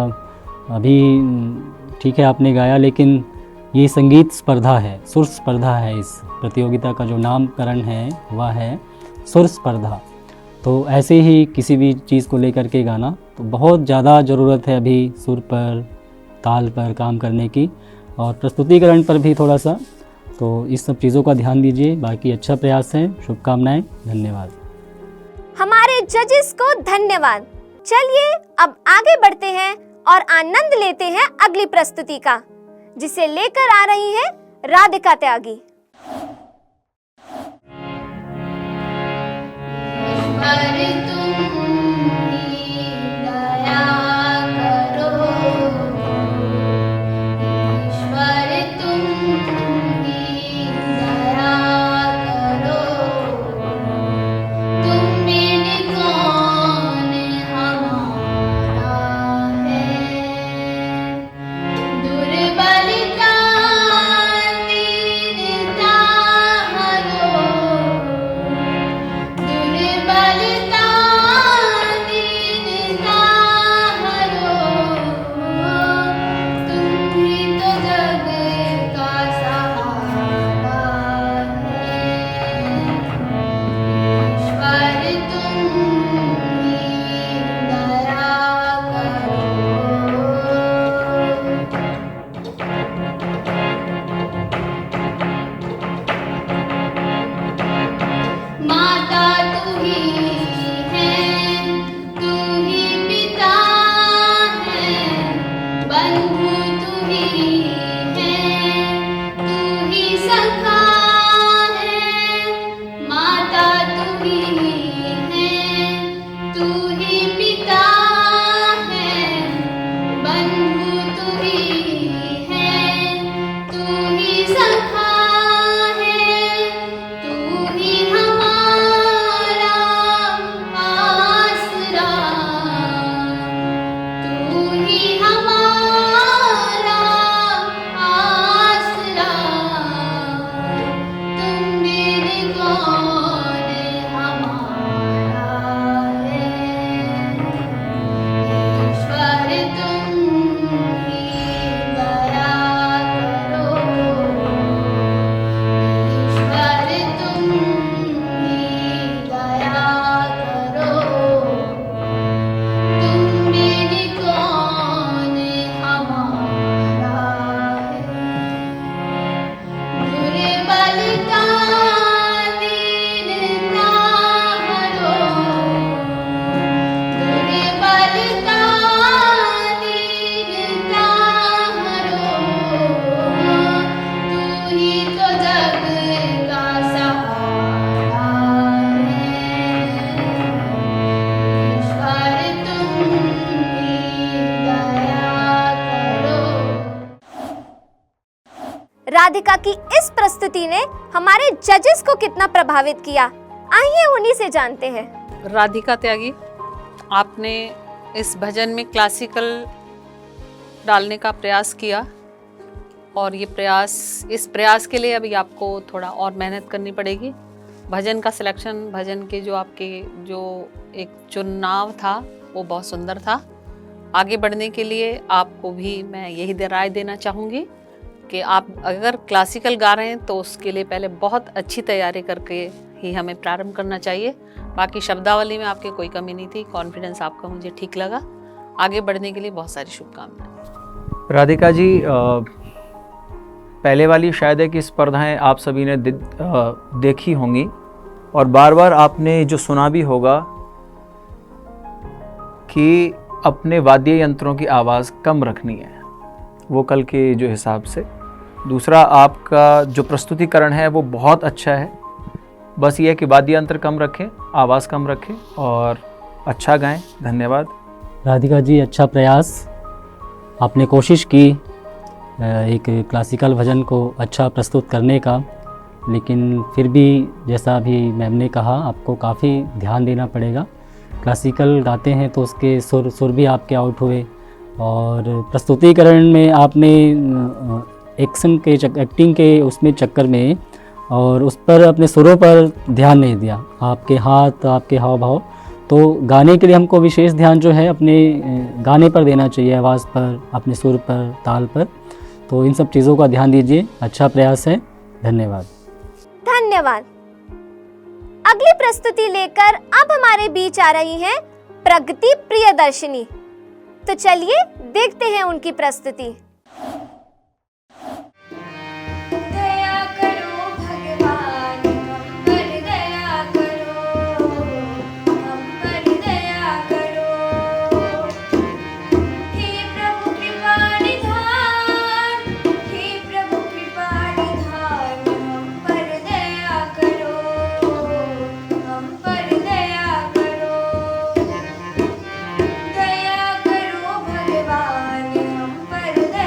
अभी ठीक है आपने गाया, लेकिन ये संगीत स्पर्धा है, सुर स्पर्धा है। इस प्रतियोगिता का जो नामकरण है वह है सुर स्पर्धा। तो ऐसे ही किसी भी चीज़ को लेकर के गाना, तो बहुत ज़्यादा ज़रूरत है अभी सुर पर, ताल पर काम करने की, और प्रस्तुतिकरण पर भी थोड़ा सा। तो इस सब चीज़ों का ध्यान दीजिए। बाकी अच्छा प्रयास है, शुभकामनाएं। धन्यवाद। हमारे जजेस को धन्यवाद। चलिए अब आगे बढ़ते हैं और आनंद लेते हैं अगली प्रस्तुति का, जिसे लेकर आ रही है राधिका त्यागी। अरे तुम ही दया करो, ईश्वर तुम ही दया करो। तुम बिन कौन हमारा है, दुर्बल राधिका की इस प्रस्तुति ने हमारे जजेस को कितना प्रभावित किया, आइए उन्हीं से जानते हैं। राधिका त्यागी, आपने इस भजन में क्लासिकल डालने का प्रयास किया और इस प्रयास के लिए अभी आपको थोड़ा और मेहनत करनी पड़ेगी। भजन का सिलेक्शन, भजन के जो एक चुनाव था वो बहुत सुंदर था। आगे बढ़ने के लिए आपको भी मैं यही राय देना चाहूँगी कि आप अगर क्लासिकल गा रहे हैं तो उसके लिए पहले बहुत अच्छी तैयारी करके ही हमें प्रारंभ करना चाहिए। बाकी शब्दावली में आपके कोई कमी नहीं थी, कॉन्फिडेंस आपका मुझे ठीक लगा। आगे बढ़ने के लिए बहुत सारी शुभकामनाएं। राधिका जी, पहले वाली शायद है कि स्पर्धाएं आप सभी ने देखी होंगी और बार बार आपने जो सुना भी होगा कि अपने वाद्य यंत्रों की आवाज़ कम रखनी है वोकल के जो हिसाब से। दूसरा, आपका जो प्रस्तुतिकरण है वो बहुत अच्छा है, बस ये है कि वाद्य यंत्र कम रखें, आवाज़ कम रखें और अच्छा गाएं। धन्यवाद। राधिका जी, अच्छा प्रयास, आपने कोशिश की एक क्लासिकल भजन को अच्छा प्रस्तुत करने का, लेकिन फिर भी जैसा अभी मैम ने कहा आपको काफ़ी ध्यान देना पड़ेगा। क्लासिकल गाते हैं तो उसके सुर भी आपके आउट हुए और प्रस्तुतिकरण में आपने एक्टिंग के उसमें चक्कर में और उस पर अपने सुरों पर ध्यान नहीं दिया, आपके हाथ, आपके हाव भाव। तो गाने के लिए हमको विशेष ध्यान जो है अपने गाने पर देना चाहिए, आवाज़ पर, अपने सुर पर, ताल पर। तो इन सब चीज़ों का ध्यान दीजिए। अच्छा प्रयास है, धन्यवाद। धन्यवाद। अगली प्रस्तुति लेकर अब हमारे बीच आ रही हैं प्रगति प्रियदर्शिनी। तो चलिए देखते हैं उनकी प्रस्तुति। दया करो भगवान, हम पर दया करो, हम पर दया करो। हे प्रभु कृपा निधान, हे प्रभु कृपा निधान, हम पर दया करो, हम पर दया करो। दया करो भगवान, हम पर दया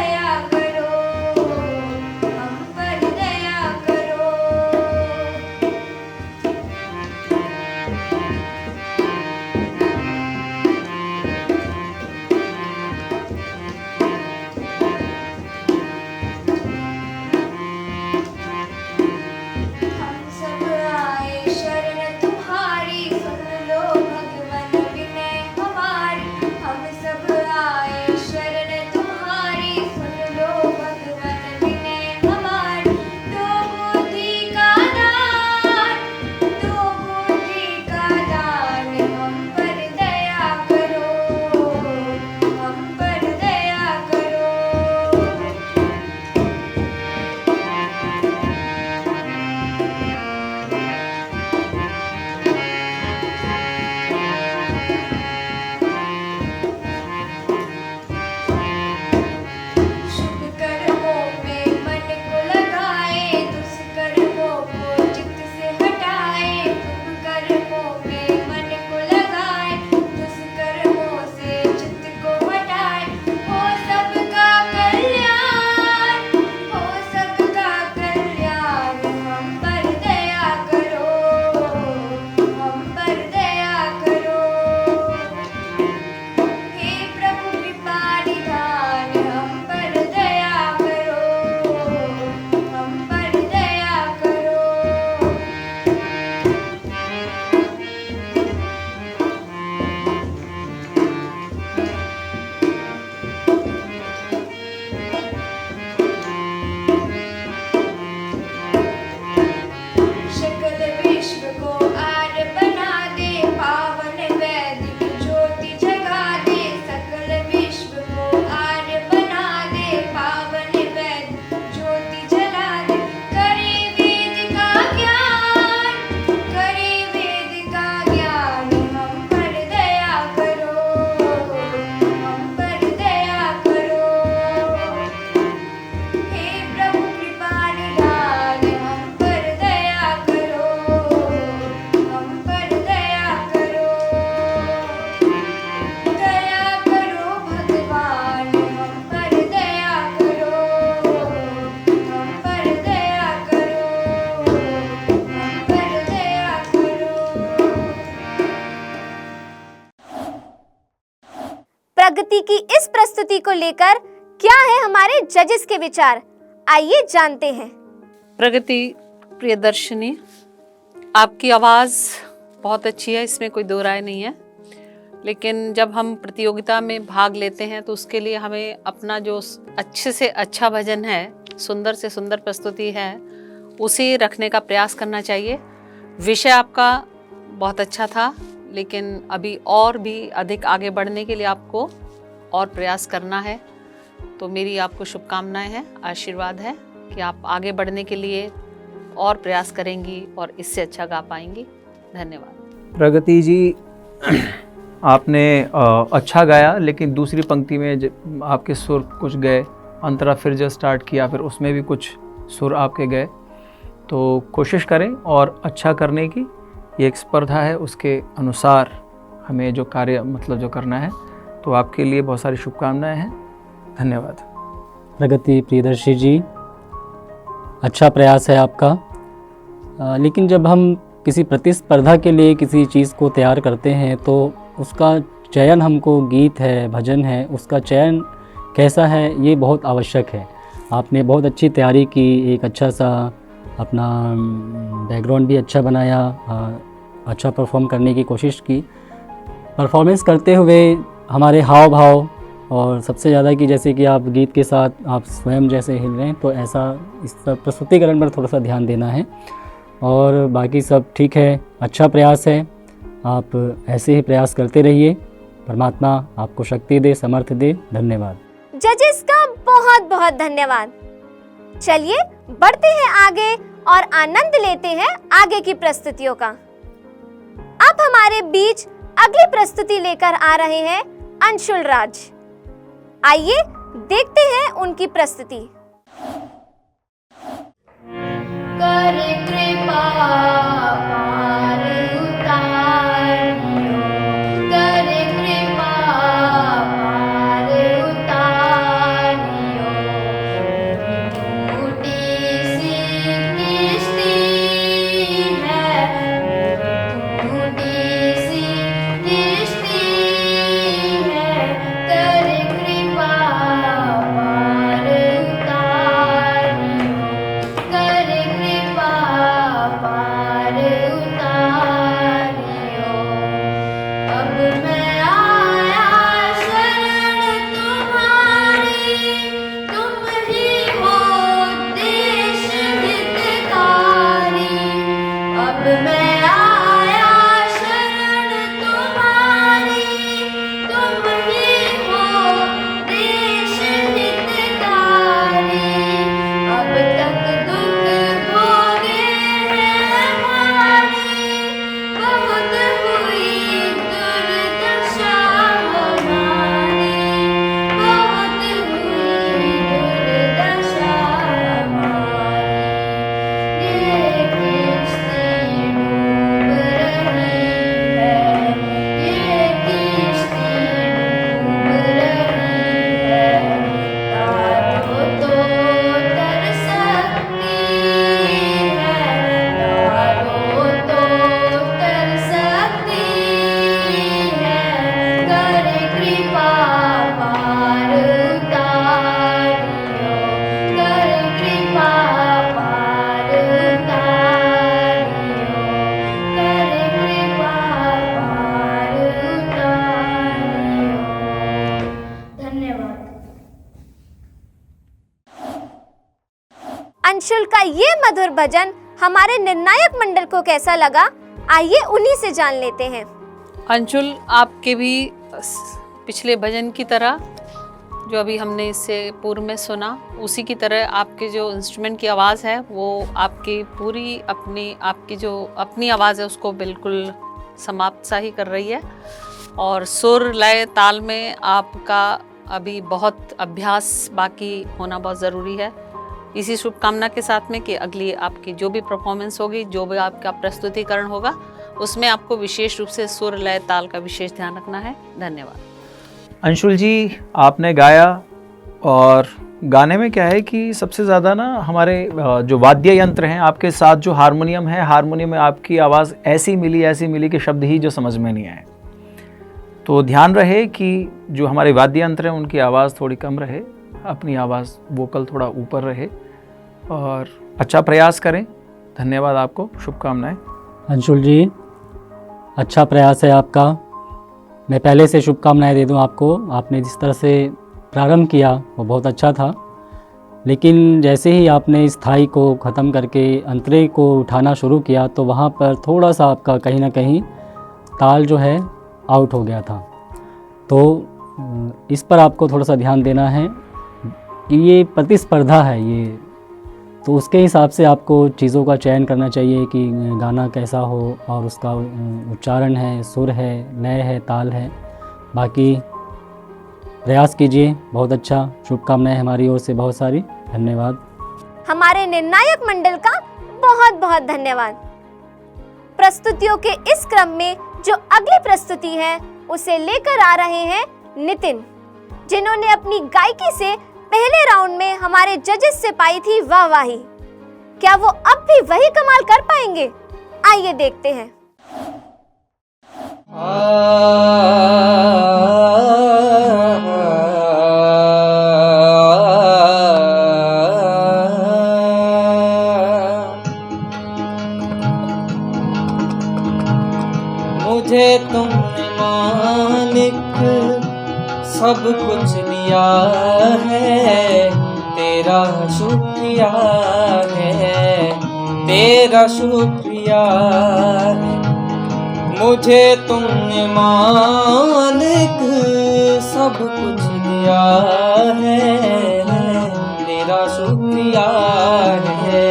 प्रगति की इस प्रस्तुति को लेकर क्या है हमारे जजेस के विचार, आइए जानते हैं। प्रगति प्रियदर्शिनी, आपकी आवाज़ बहुत अच्छी है, इसमें कोई दो राय नहीं है, लेकिन जब हम प्रतियोगिता में भाग लेते हैं तो उसके लिए हमें अपना जो अच्छे से अच्छा भजन है, सुंदर से सुंदर प्रस्तुति है, उसे रखने का प्रयास करना चाहिए। विषय आपका बहुत अच्छा था, लेकिन अभी और भी अधिक आगे बढ़ने के लिए आपको और प्रयास करना है। तो मेरी आपको शुभकामनाएं हैं, आशीर्वाद है कि आप आगे बढ़ने के लिए और प्रयास करेंगी और इससे अच्छा गा पाएंगी। धन्यवाद। प्रगति जी, आपने अच्छा गाया, लेकिन दूसरी पंक्ति में आपके सुर कुछ गए, अंतरा फिर जब स्टार्ट किया फिर उसमें भी कुछ सुर आपके गए। तो कोशिश करें और अच्छा करने की, ये एक स्पर्धा है, उसके अनुसार हमें जो कार्य मतलब जो करना है। तो आपके लिए बहुत सारी शुभकामनाएं हैं। धन्यवाद। प्रगति प्रियदर्शी जी, अच्छा प्रयास है आपका, लेकिन जब हम किसी प्रतिस्पर्धा के लिए किसी चीज़ को तैयार करते हैं तो उसका चयन, हमको गीत है, भजन है, उसका चयन कैसा है ये बहुत आवश्यक है। आपने बहुत अच्छी तैयारी की, एक अच्छा सा अपना बैकग्राउंड भी अच्छा बनाया, अच्छा परफॉर्म करने की कोशिश की। परफॉर्मेंस करते हुए हमारे हाव भाव और सबसे ज़्यादा कि जैसे कि आप गीत के साथ आप स्वयं जैसे हिल रहे हैं, तो ऐसा इस प्रस्तुतिकरण पर थोड़ा सा ध्यान देना है। और बाकी सब ठीक है, अच्छा प्रयास है, आप ऐसे ही प्रयास करते रहिए। परमात्मा आपको शक्ति दे, समर्थ दे। धन्यवाद। जजेस का बहुत बहुत धन्यवाद। चलिए बढ़ते हैं आगे और आनंद लेते हैं आगे की प्रस्तुतियों का। अब हमारे बीच अगली प्रस्तुति लेकर आ रहे हैं अंशुल राज। आइए देखते हैं उनकी प्रस्तुति। कर कृपा पार उतारियो, कर कृपा पार उतारियो, टूटी सी किश्ती है, टूटी सी किश्ती है, कर कृपा पार उतारियो, कर कृपा पार उतारियो। अब मैं आया शरण तुम्हारी, तुम ही हो देश हितकारी। अब मैं आया शरण तुम्हारी, तुम ही हो देश हितकारी। अब तक दुख भोगे हैं भारी, बहुत हुई दुर्दशा हमारी, बहुत हुई दुर्दशा हमारी। ये किश्ती डूब रही है, ये किश्ती डूब रही है, तारो तो तर सकती है, तारो तो तर सकती है, कर कृपा पार उतारियो, कर कृपा पार उतारियो, कर कृपा पार उतारियो। धन्यवाद। अंशुल का ये मधुर भजन हमारे निर्णायक मंडल को कैसा लगा, आइए उन्हीं से जान लेते हैं। अंशुल, आपके भी पिछले भजन की तरह, जो अभी हमने इससे पूर्व में सुना, उसी की तरह आपके जो इंस्ट्रूमेंट की आवाज़ है वो आपकी पूरी आपकी जो अपनी आवाज़ है उसको बिल्कुल समाप्त सा ही कर रही है। और सुर लय ताल में आपका अभी बहुत अभ्यास बाकी होना बहुत ज़रूरी है। इसी शुभकामना के साथ में कि अगली आपकी जो भी परफॉर्मेंस होगी, जो भी आपका प्रस्तुतिकरण होगा, उसमें आपको विशेष रूप से सुर लय ताल का विशेष ध्यान रखना है। धन्यवाद। अंशुल जी, आपने गाया, और गाने में क्या है कि सबसे ज़्यादा ना हमारे जो वाद्य यंत्र हैं, आपके साथ जो हारमोनियम है, हारमोनियम में आपकी आवाज़ ऐसी मिली कि शब्द ही जो समझ में नहीं आए। तो ध्यान रहे कि जो हमारे वाद्य यंत्र हैं उनकी आवाज़ थोड़ी कम रहे, अपनी आवाज़ वोकल थोड़ा ऊपर रहे और अच्छा प्रयास करें। धन्यवाद आपको, शुभकामनाएं। अंशुल जी, अच्छा प्रयास है आपका। मैं पहले से शुभकामनाएं दे दूं आपको। आपने जिस तरह से प्रारंभ किया वो बहुत अच्छा था, लेकिन जैसे ही आपने स्थाई को ख़त्म करके अंतरे को उठाना शुरू किया तो वहाँ पर थोड़ा सा आपका कहीं ना कहीं ताल जो है आउट हो गया था। तो इस पर आपको थोड़ा सा ध्यान देना है कि ये प्रतिस्पर्धा है ये, तो उसके हिसाब से आपको चीज़ों का चयन करना चाहिए कि गाना कैसा हो और उसका उच्चारण है, सुर है, लय है, ताल है। बाकी प्रयास कीजिए, बहुत अच्छा। शुभकामनाएं हमारी ओर से बहुत सारी। धन्यवाद। हमारे निर्णायक मंडल का बहुत बहुत धन्यवाद। प्रस्तुतियों के इस क्रम में जो अगली प्रस्तुति है उसे लेकर आ रहे हैं नितिन, जिन्होंने अपनी गायकी से पहले राउंड में हमारे जजेस से पाई थी वाहवाही। क्या वो अब भी वही कमाल कर पाएंगे? आइए देखते हैं। मुझे तुमने मालिक सब कुछ दिया है, तेरा शुक्रिया है, तेरा शुक्रिया है। मुझे तुमने मालिक सब कुछ दिया है, तेरा शुक्रिया है,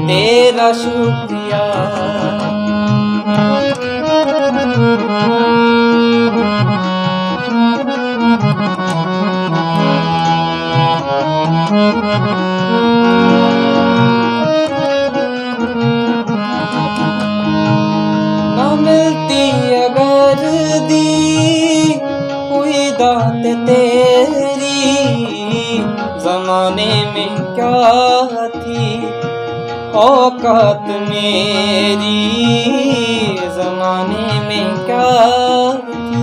तेरा शुक्रिया। न मिलती अगर दी कोई दात तेरी, जमाने में क्या थी औकात मेरी, जमाने में क्या थी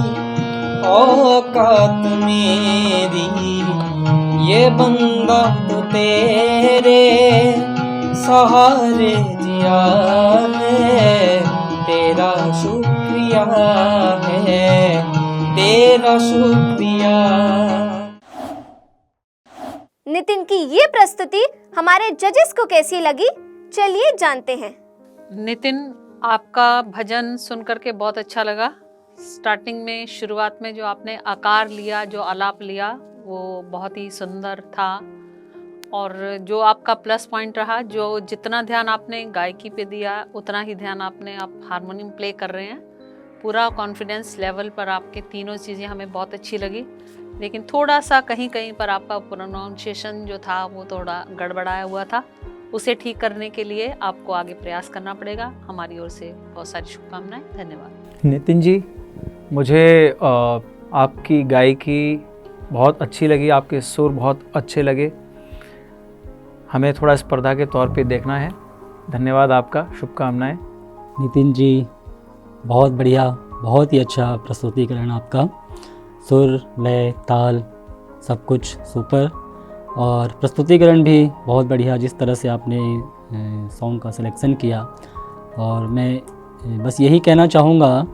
औकात मेरी। ये बंदा तो तेरे सहारे जिया है, तेरा शुक्रिया है, तेरा शुक्रिया। नितिन की ये प्रस्तुति हमारे जजेस को कैसी लगी, चलिए जानते हैं। नितिन, आपका भजन सुनकर के बहुत अच्छा लगा। स्टार्टिंग में, शुरुआत में जो आपने आकार लिया, जो आलाप लिया, वो बहुत ही सुंदर था। और जो आपका प्लस पॉइंट रहा, जो जितना ध्यान आपने गायकी पे दिया उतना ही ध्यान आप हारमोनियम प्ले कर रहे हैं। पूरा कॉन्फिडेंस लेवल पर आपके तीनों चीज़ें हमें बहुत अच्छी लगी, लेकिन थोड़ा सा कहीं कहीं पर आपका प्रोनाउंसिएशन जो था वो थोड़ा गड़बड़ाया हुआ था। उसे ठीक करने के लिए आपको आगे प्रयास करना पड़ेगा। हमारी ओर से बहुत सारी शुभकामनाएं। धन्यवाद। नितिन जी, मुझे आपकी गायकी बहुत अच्छी लगी, आपके सुर बहुत अच्छे लगे। हमें थोड़ा स्पर्धा के तौर पे देखना है। धन्यवाद आपका, शुभकामनाएं। नितिन जी, बहुत बढ़िया, बहुत ही अच्छा प्रस्तुतिकरण आपका। सुर, लय, ताल सब कुछ सुपर, और प्रस्तुतिकरण भी बहुत बढ़िया। जिस तरह से आपने सॉन्ग का सिलेक्शन किया, और मैं बस यही कहना चाहूँगा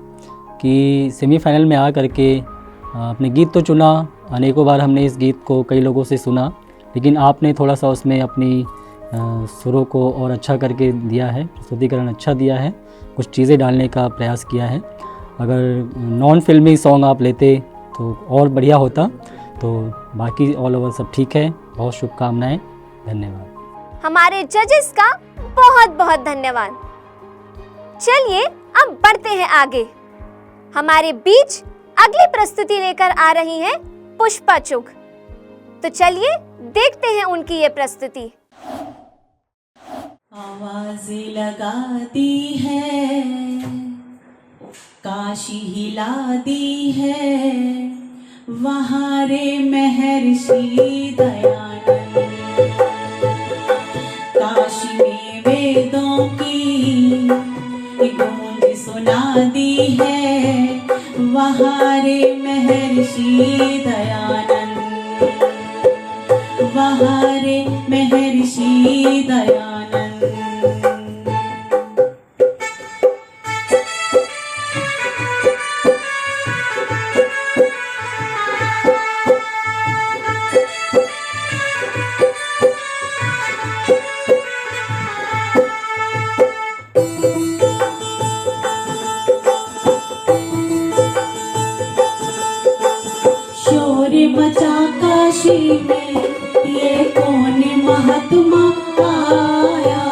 कि सेमीफाइनल में आ करके आपने गीत तो चुना, अनेकों बार हमने इस गीत को कई लोगों से सुना, लेकिन आपने थोड़ा सा उसमें अपनी सुरों को और अच्छा करके दिया है, प्रस्तुतिकरण अच्छा दिया है, कुछ चीज़ें डालने का प्रयास किया है। अगर नॉन फिल्मी सॉन्ग आप लेते तो और बढ़िया होता। तो बाकी ऑल ओवर सब ठीक है। बहुत शुभकामनाएं। धन्यवाद। हमारे जजेस का बहुत बहुत धन्यवाद। चलिए अब बढ़ते हैं आगे। हमारे बीच अगली प्रस्तुति लेकर आ रही हैं पुष्पा चुग। तो चलिए देखते हैं उनकी ये प्रस्तुति। आवाज़ें लगाती है, काशी हिला दी है, वहाँ रे महर्षि दयानंद। काशी में वेदों की गूंज सुना दी है, वहाँ वहारे महर्षि दयानंद, वहारे महर्षि दयानंद। शोर मचा काशी में ये कौन महात्मा आया,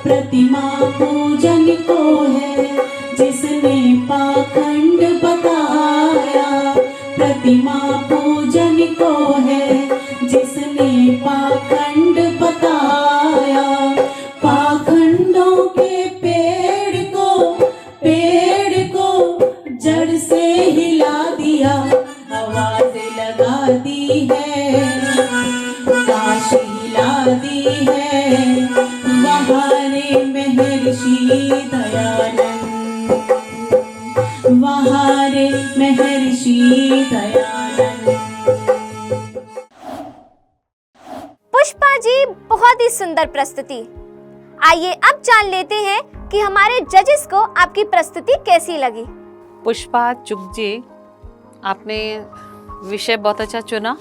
प्रतिमा पूजन को है जिसने पाखंड बताया, प्रतिमा पूजन को है जिसने पाखंड बताया। पाखंडों के पेड़ को जड़ से हिला दिया, आवाज लगा दी है, काशी हिला दी है। वहारे महर्षि दयानंद, वहारे महर्षि दयानंद। पुष्पा जी, बहुत ही सुंदर प्रस्तुति। आइए अब जान लेते हैं कि हमारे जजेस को आपकी प्रस्तुति कैसी लगी। पुष्पा चुग जी, आपने विषय बहुत अच्छा चुना।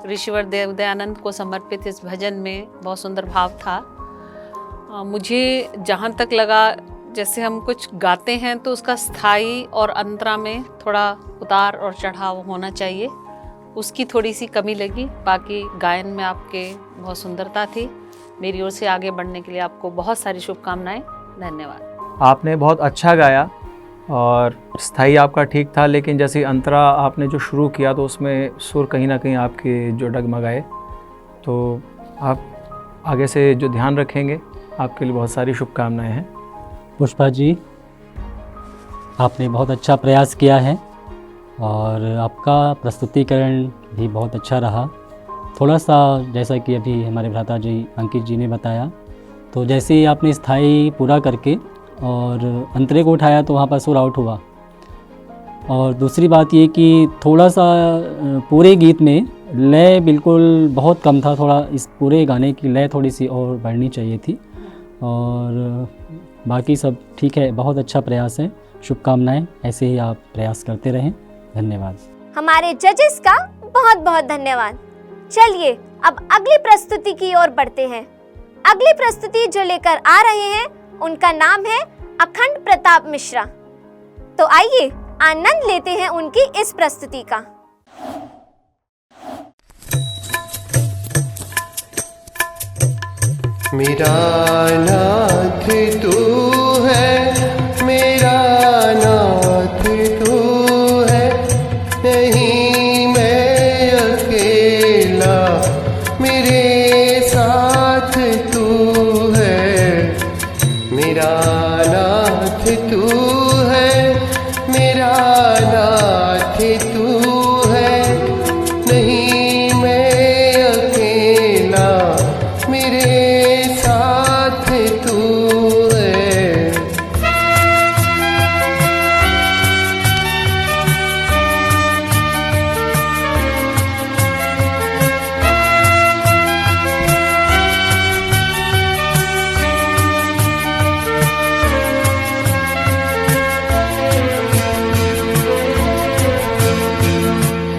ऋषिवर देव दयानंद को समर्पित इस भजन में बहुत सुंदर भाव था। मुझे जहाँ तक लगा, जैसे हम कुछ गाते हैं तो उसका स्थाई और अंतरा में थोड़ा उतार और चढ़ाव होना चाहिए, उसकी थोड़ी सी कमी लगी। बाकी गायन में आपके बहुत सुंदरता थी। मेरी ओर से आगे बढ़ने के लिए आपको बहुत सारी शुभकामनाएं। धन्यवाद। आपने बहुत अच्छा गाया और स्थाई आपका ठीक था, लेकिन जैसे अंतरा आपने जो शुरू किया तो उसमें सुर कहीं ना कहीं आपके जो डगमगाए। तो आप आगे से जो ध्यान रखेंगे, आपके लिए बहुत सारी शुभकामनाएं हैं। पुष्पा जी, आपने बहुत अच्छा प्रयास किया है और आपका प्रस्तुतिकरण भी बहुत अच्छा रहा। थोड़ा सा जैसा कि अभी हमारे भ्राता जी अंकित जी ने बताया, तो जैसे ही आपने स्थाई पूरा करके और अंतरे को उठाया तो वहाँ पर सुर आउट हुआ। और दूसरी बात ये कि थोड़ा सा पूरे गीत में लय बिल्कुल बहुत कम था। थोड़ा इस पूरे गाने की लय थोड़ी सी और बढ़नी चाहिए थी। और बाकी सब ठीक है, बहुत अच्छा प्रयास है। शुभकामनाएं, ऐसे ही आप प्रयास करते रहें। धन्यवाद। हमारे जजेस का बहुत बहुत धन्यवाद। चलिए अब अगली प्रस्तुति की ओर बढ़ते हैं। अगली प्रस्तुति जो लेकर आ रहे हैं उनका नाम है अखंड प्रताप मिश्रा। तो आइए आनंद लेते हैं उनकी इस प्रस्तुति का। मेरा नाथ तू है, मेरा नाथ तू है, नहीं मैं अकेला, मेरे साथ तू है। मेरा नाथ तू है, मेरा नाथ तू है, नहीं मैं अकेला, मेरे साथ तू है।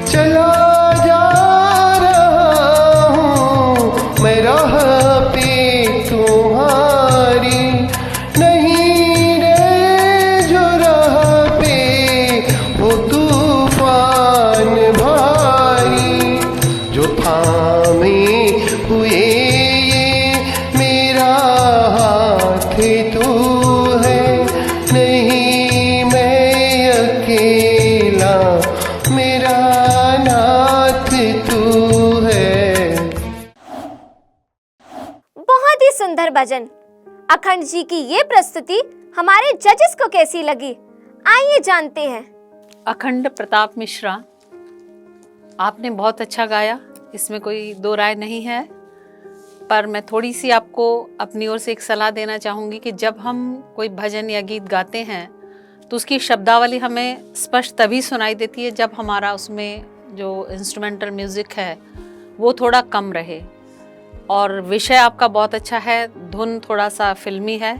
चला जा रहा हूँ मैं राह पे तुम्हारी, नहीं रे जो राह पे हो तूफान भारी, जो थामे हुए ये मेरा हाथ तू है, नहीं मैं अकेला, मेरा नाथ तू है। बहुत ही सुंदर भजन। अखंड जी की ये प्रस्तुति हमारे जजेस को कैसी लगी, आइए जानते हैं। अखंड प्रताप मिश्रा, आपने बहुत अच्छा गाया, इसमें कोई दो राय नहीं है। पर मैं थोड़ी सी आपको अपनी ओर से एक सलाह देना चाहूँगी कि जब हम कोई भजन या गीत गाते हैं तो उसकी शब्दावली हमें स्पष्ट तभी सुनाई देती है जब हमारा उसमें जो इंस्ट्रूमेंटल म्यूज़िक है वो थोड़ा कम रहे। और विषय आपका बहुत अच्छा है, धुन थोड़ा सा फिल्मी है,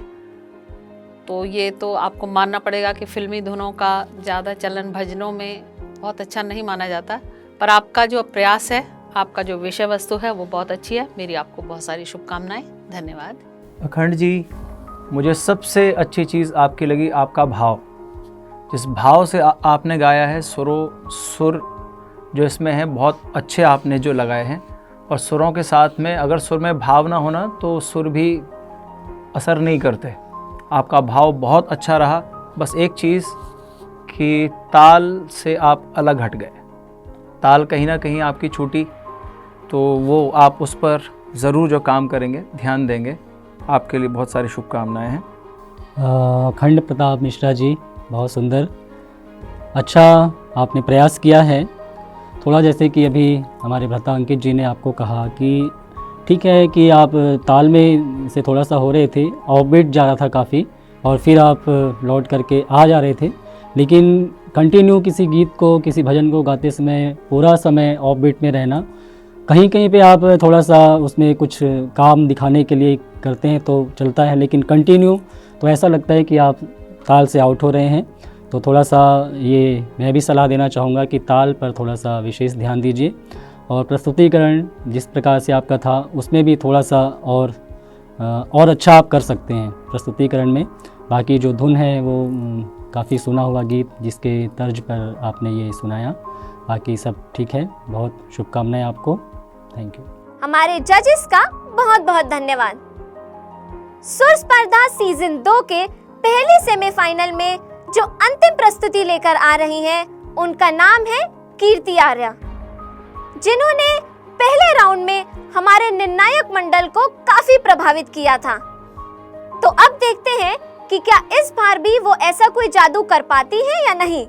तो ये तो आपको मानना पड़ेगा कि फिल्मी धुनों का ज़्यादा चलन भजनों में बहुत अच्छा नहीं माना जाता। पर आपका जो प्रयास है, आपका जो विषय वस्तु है वो बहुत अच्छी है। मेरी आपको बहुत सारी शुभकामनाएं। धन्यवाद। अखंड जी, मुझे सबसे अच्छी चीज़ आपकी लगी आपका भाव। जिस भाव से आपने गाया है, सुर जो इसमें है बहुत अच्छे आपने जो लगाए हैं। और सुरों के साथ में अगर सुर में भाव ना होना तो सुर भी असर नहीं करते। आपका भाव बहुत अच्छा रहा। बस एक चीज़ कि ताल से आप अलग हट गए, ताल कहीं ना कहीं आपकी छूटी, तो वो आप उस पर ज़रूर जो काम करेंगे, ध्यान देंगे। आपके लिए बहुत सारी शुभकामनाएं हैं। अखंड प्रताप मिश्रा जी, बहुत सुंदर, अच्छा आपने प्रयास किया है। थोड़ा जैसे कि अभी हमारे भ्राता अंकित जी ने आपको कहा कि ठीक है कि आप ताल में से थोड़ा सा हो रहे थे, ऑफ बीट जा रहा था काफ़ी, और फिर आप लौट करके आ जा रहे थे, लेकिन कंटिन्यू किसी गीत को, किसी भजन को गाते समय पूरा समय ऑफ बीट में रहना, कहीं कहीं पे आप थोड़ा सा उसमें कुछ काम दिखाने के लिए करते हैं तो चलता है, लेकिन कंटिन्यू तो ऐसा लगता है कि आप ताल से आउट हो रहे हैं। तो थोड़ा सा ये मैं भी सलाह देना चाहूँगा कि ताल पर थोड़ा सा विशेष ध्यान दीजिए। और प्रस्तुतिकरण जिस प्रकार से आपका था उसमें भी थोड़ा सा और अच्छा आप कर सकते हैं प्रस्तुतिकरण में। बाकी जो धुन है वो काफ़ी सुना हुआ गीत जिसके तर्ज पर आपने ये सुनाया, बाकी सब ठीक है। बहुत शुभकामनाएं आपको। Thank you. हमारे जजेस का बहुत बहुत धन्यवाद। सुर स्पर्धा सीजन 2 के पहले सेमीफाइनल में जो अंतिम प्रस्तुति लेकर आ रही हैं, उनका नाम है कीर्ति आर्या, जिन्होंने पहले राउंड में हमारे निर्णायक मंडल को काफी प्रभावित किया था। तो अब देखते हैं कि क्या इस बार भी वो ऐसा कोई जादू कर पाती है या नहीं।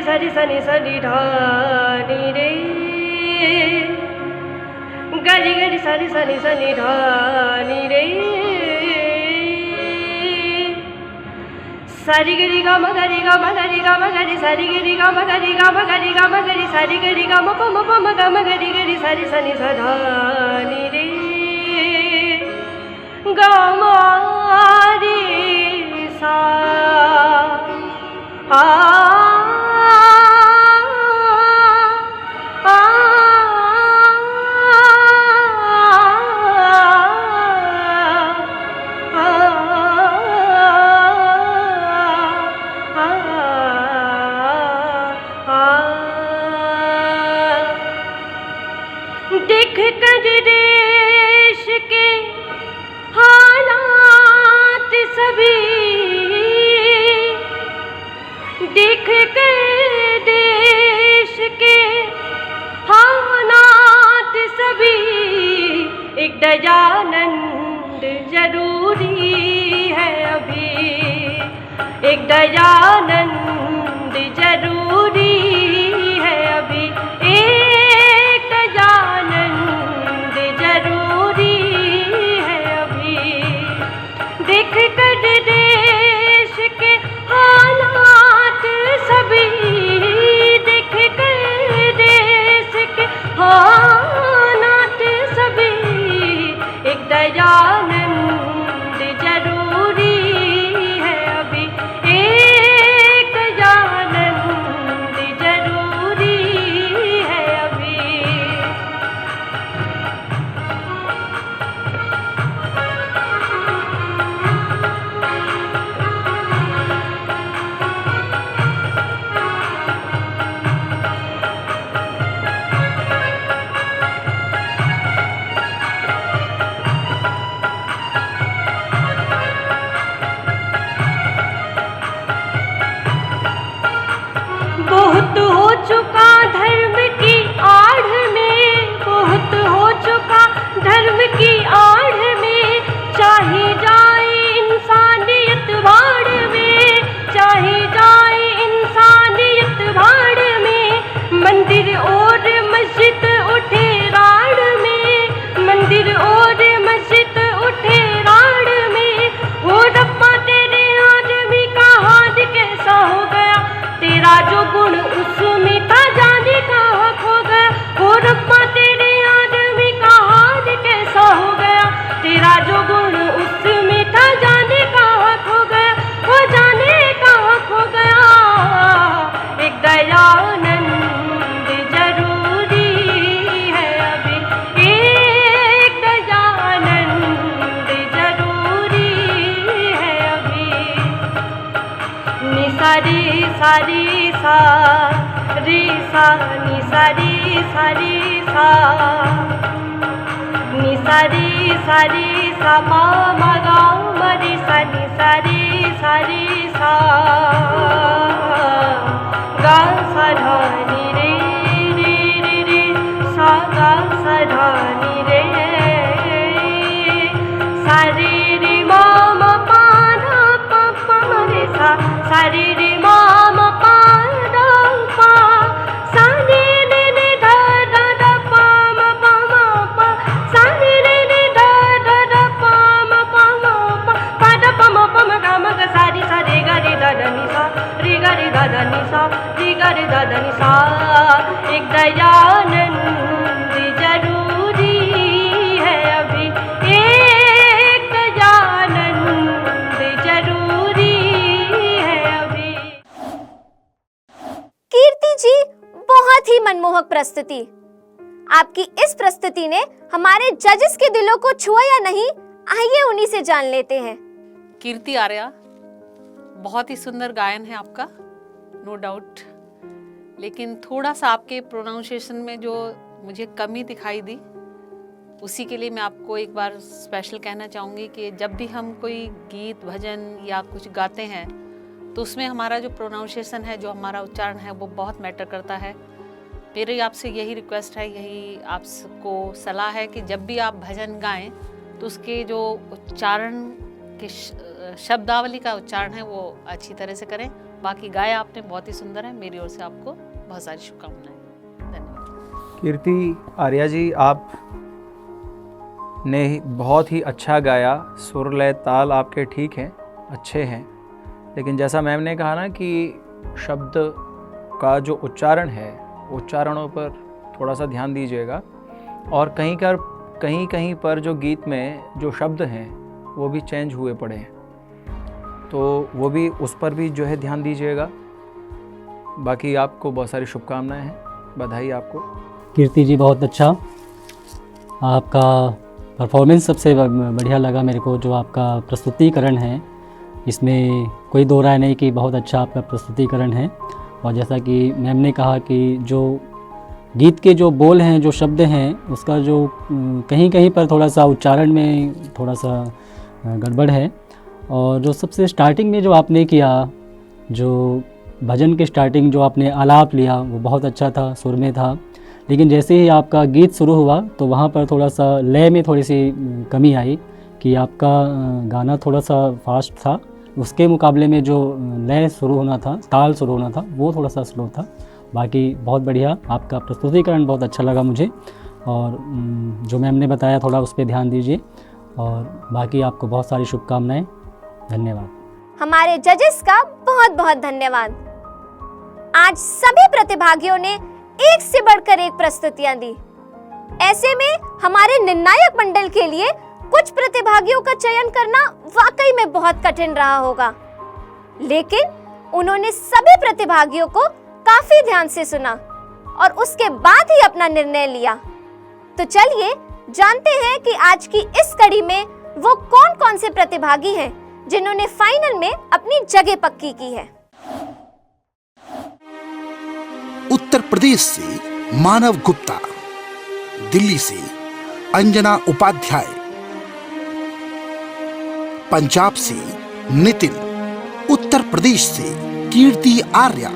सरि सनि सनि धा नि रे गरि गरि सरि सनि सनि धा नि रे सरि गरि ग म गरि ग म गरि ग म गरि सरि गरि ग म गरि ग म गरि ग म गरि सरि गरि ग म प म ग म गरि गरि सरि सनि स धा नि रे ग म रे सा देख कर देश के हालात सभी, देख कर देश के हालात सभी, एक दयानंद जरूरी है अभी, एक दयानंद जरूरी है अभी, एक दयानंद जरूरी है अभी। देख कर देश के चुका धर्म की आड़ में, बहुत हो चुका धर्म की आड़ में, चाहे जाए इंसानियत भाड़ में, चाहे जाए इंसानियत भाड़ में। मंदिर और मस्जिद उठे राड़ में, मंदिर और मस्जिद उठे राड़ में। ओ रब्बा तेरे आदमी का हाल कैसा हो गया, तेरा जो गुण उसमें था जाने कहाँ खो गया। ओ रब्बा तेरे आदमी का हाल कैसा हो गया, तेरा जो गुण उसमें था जाने कहाँ खो गया, वो जाने कहाँ खो गया। एक दयानंद जरूरी है अभी, एक दयानंद जरूरी है अभी। निसारी सारी सा रे सा, निसारी सारी सा, निसारी सारी सा मा मा गा मा रे सा, निसारी सारी सा गा सा धा नि रे रे रे रे सा गा सा धा नि रे सा रे रे मा मा पा धा पा पा मा रे सा, सा रे रे मा मा पा धा पा, सा रे रे रे धा धा धा पा मा पा मा पा, सा रे रे रे धा धा धा पा मा पा मा पा, पा धा पा मा पा मा गा मा गा सा रे गा रे धा धा नि सा, रे गा रे धा धा नि सा, रे गा रे धा धा नि सा। एक दयानंद जरूरी है अभी, एक दयानंद जरूरी है अभी। कीर्ति जी, बहुत ही मनमोहक प्रस्तुति। आपकी इस प्रस्तुति ने हमारे जजेस के दिलों को छुआ या नहीं, आइए उन्हीं से जान लेते हैं। कीर्ति आर्या, बहुत ही सुंदर गायन है आपका, नो डाउट, लेकिन थोड़ा सा आपके प्रोनाउंसिएशन में जो मुझे कमी दिखाई दी, उसी के लिए मैं आपको एक बार स्पेशल कहना चाहूँगी कि जब भी हम कोई गीत भजन या कुछ गाते हैं तो उसमें हमारा जो प्रोनाउंसिएशन है, जो हमारा उच्चारण है, वो बहुत मैटर करता है। मेरी आपसे यही रिक्वेस्ट है, यही आपको सलाह है कि जब भी आप भजन गाएं तो उसके जो उच्चारण के शब्दावली का उच्चारण है वो अच्छी तरह से करें। बाकी गाया आपने बहुत ही सुंदर है, मेरी ओर से आपको बहुत सारी शुभकामनाएं। धन्यवाद। कीर्ति आर्या जी, आप ने बहुत ही अच्छा गाया, सुर लय ताल आपके ठीक हैं, अच्छे हैं, लेकिन जैसा मैम ने कहा ना कि शब्द का जो उच्चारण है, उच्चारणों पर थोड़ा सा ध्यान दीजिएगा, और कहीं कहीं पर जो गीत में जो शब्द हैं वो भी चेंज हुए पड़े हैं, तो वो भी, उस पर भी जो है ध्यान दीजिएगा। बाकी आपको बहुत सारी शुभकामनाएं हैं, बधाई आपको। कीर्ति जी, बहुत अच्छा आपका परफॉर्मेंस सबसे बढ़िया लगा मेरे को। जो आपका प्रस्तुतिकरण है, इसमें कोई दो राय नहीं कि बहुत अच्छा आपका प्रस्तुतिकरण है। और जैसा कि मैम ने कहा कि जो गीत के जो बोल हैं, जो शब्द हैं, उसका जो कहीं कहीं पर थोड़ा सा उच्चारण में थोड़ा सा गड़बड़ है। और जो सबसे स्टार्टिंग में जो आपने किया, जो भजन के स्टार्टिंग जो आपने आलाप लिया, वो बहुत अच्छा था, सुर में था। लेकिन जैसे ही आपका गीत शुरू हुआ तो वहाँ पर थोड़ा सा लय में थोड़ी सी कमी आई कि आपका गाना थोड़ा सा फास्ट था, उसके मुकाबले में जो लय शुरू होना था, ताल शुरू होना था, वो थोड़ा सा स्लो था। बाकी बहुत बढ़िया, आपका प्रस्तुतिकरण बहुत अच्छा लगा मुझे। और जो मैम ने बताया थोड़ा उस पर ध्यान दीजिए। और बाकी आपको बहुत सारी शुभकामनाएं। धन्यवाद। हमारे जजेस का बहुत बहुत धन्यवाद। आज सभी प्रतिभागियों ने एक से बढ़कर एक प्रस्तुतियां दी। ऐसे में हमारे निर्णायक मंडल के लिए कुछ प्रतिभागियों का चयन करना वाकई में बहुत कठिन रहा होगा, लेकिन उन्होंने सभी प्रतिभागियों को काफी ध्यान से सुना और उसके बाद ही अपना निर्णय लिया। तो चलिए जानते हैं कि आज की इस कड़ी में वो कौन कौन से प्रतिभागी हैं जिन्होंने फाइनल में अपनी जगह पक्की की है। उत्तर प्रदेश से मानव गुप्ता, दिल्ली से अंजना उपाध्याय, पंजाब से नितिन, उत्तर प्रदेश से कीर्ति आर्या।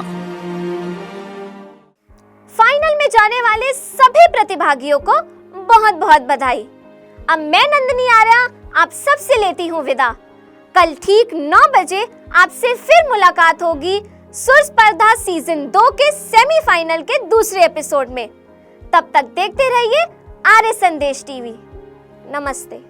आने वाले सभी प्रतिभागियों को बहुत बहुत बधाई। अब मैं नंदिनी आर्या आप सबसे लेती हूँ विदा। कल ठीक 9 बजे आपसे फिर मुलाकात होगी सुर स्पर्धा सीजन 2 के सेमीफाइनल के दूसरे एपिसोड में। तब तक देखते रहिए आर्य संदेश टीवी। नमस्ते।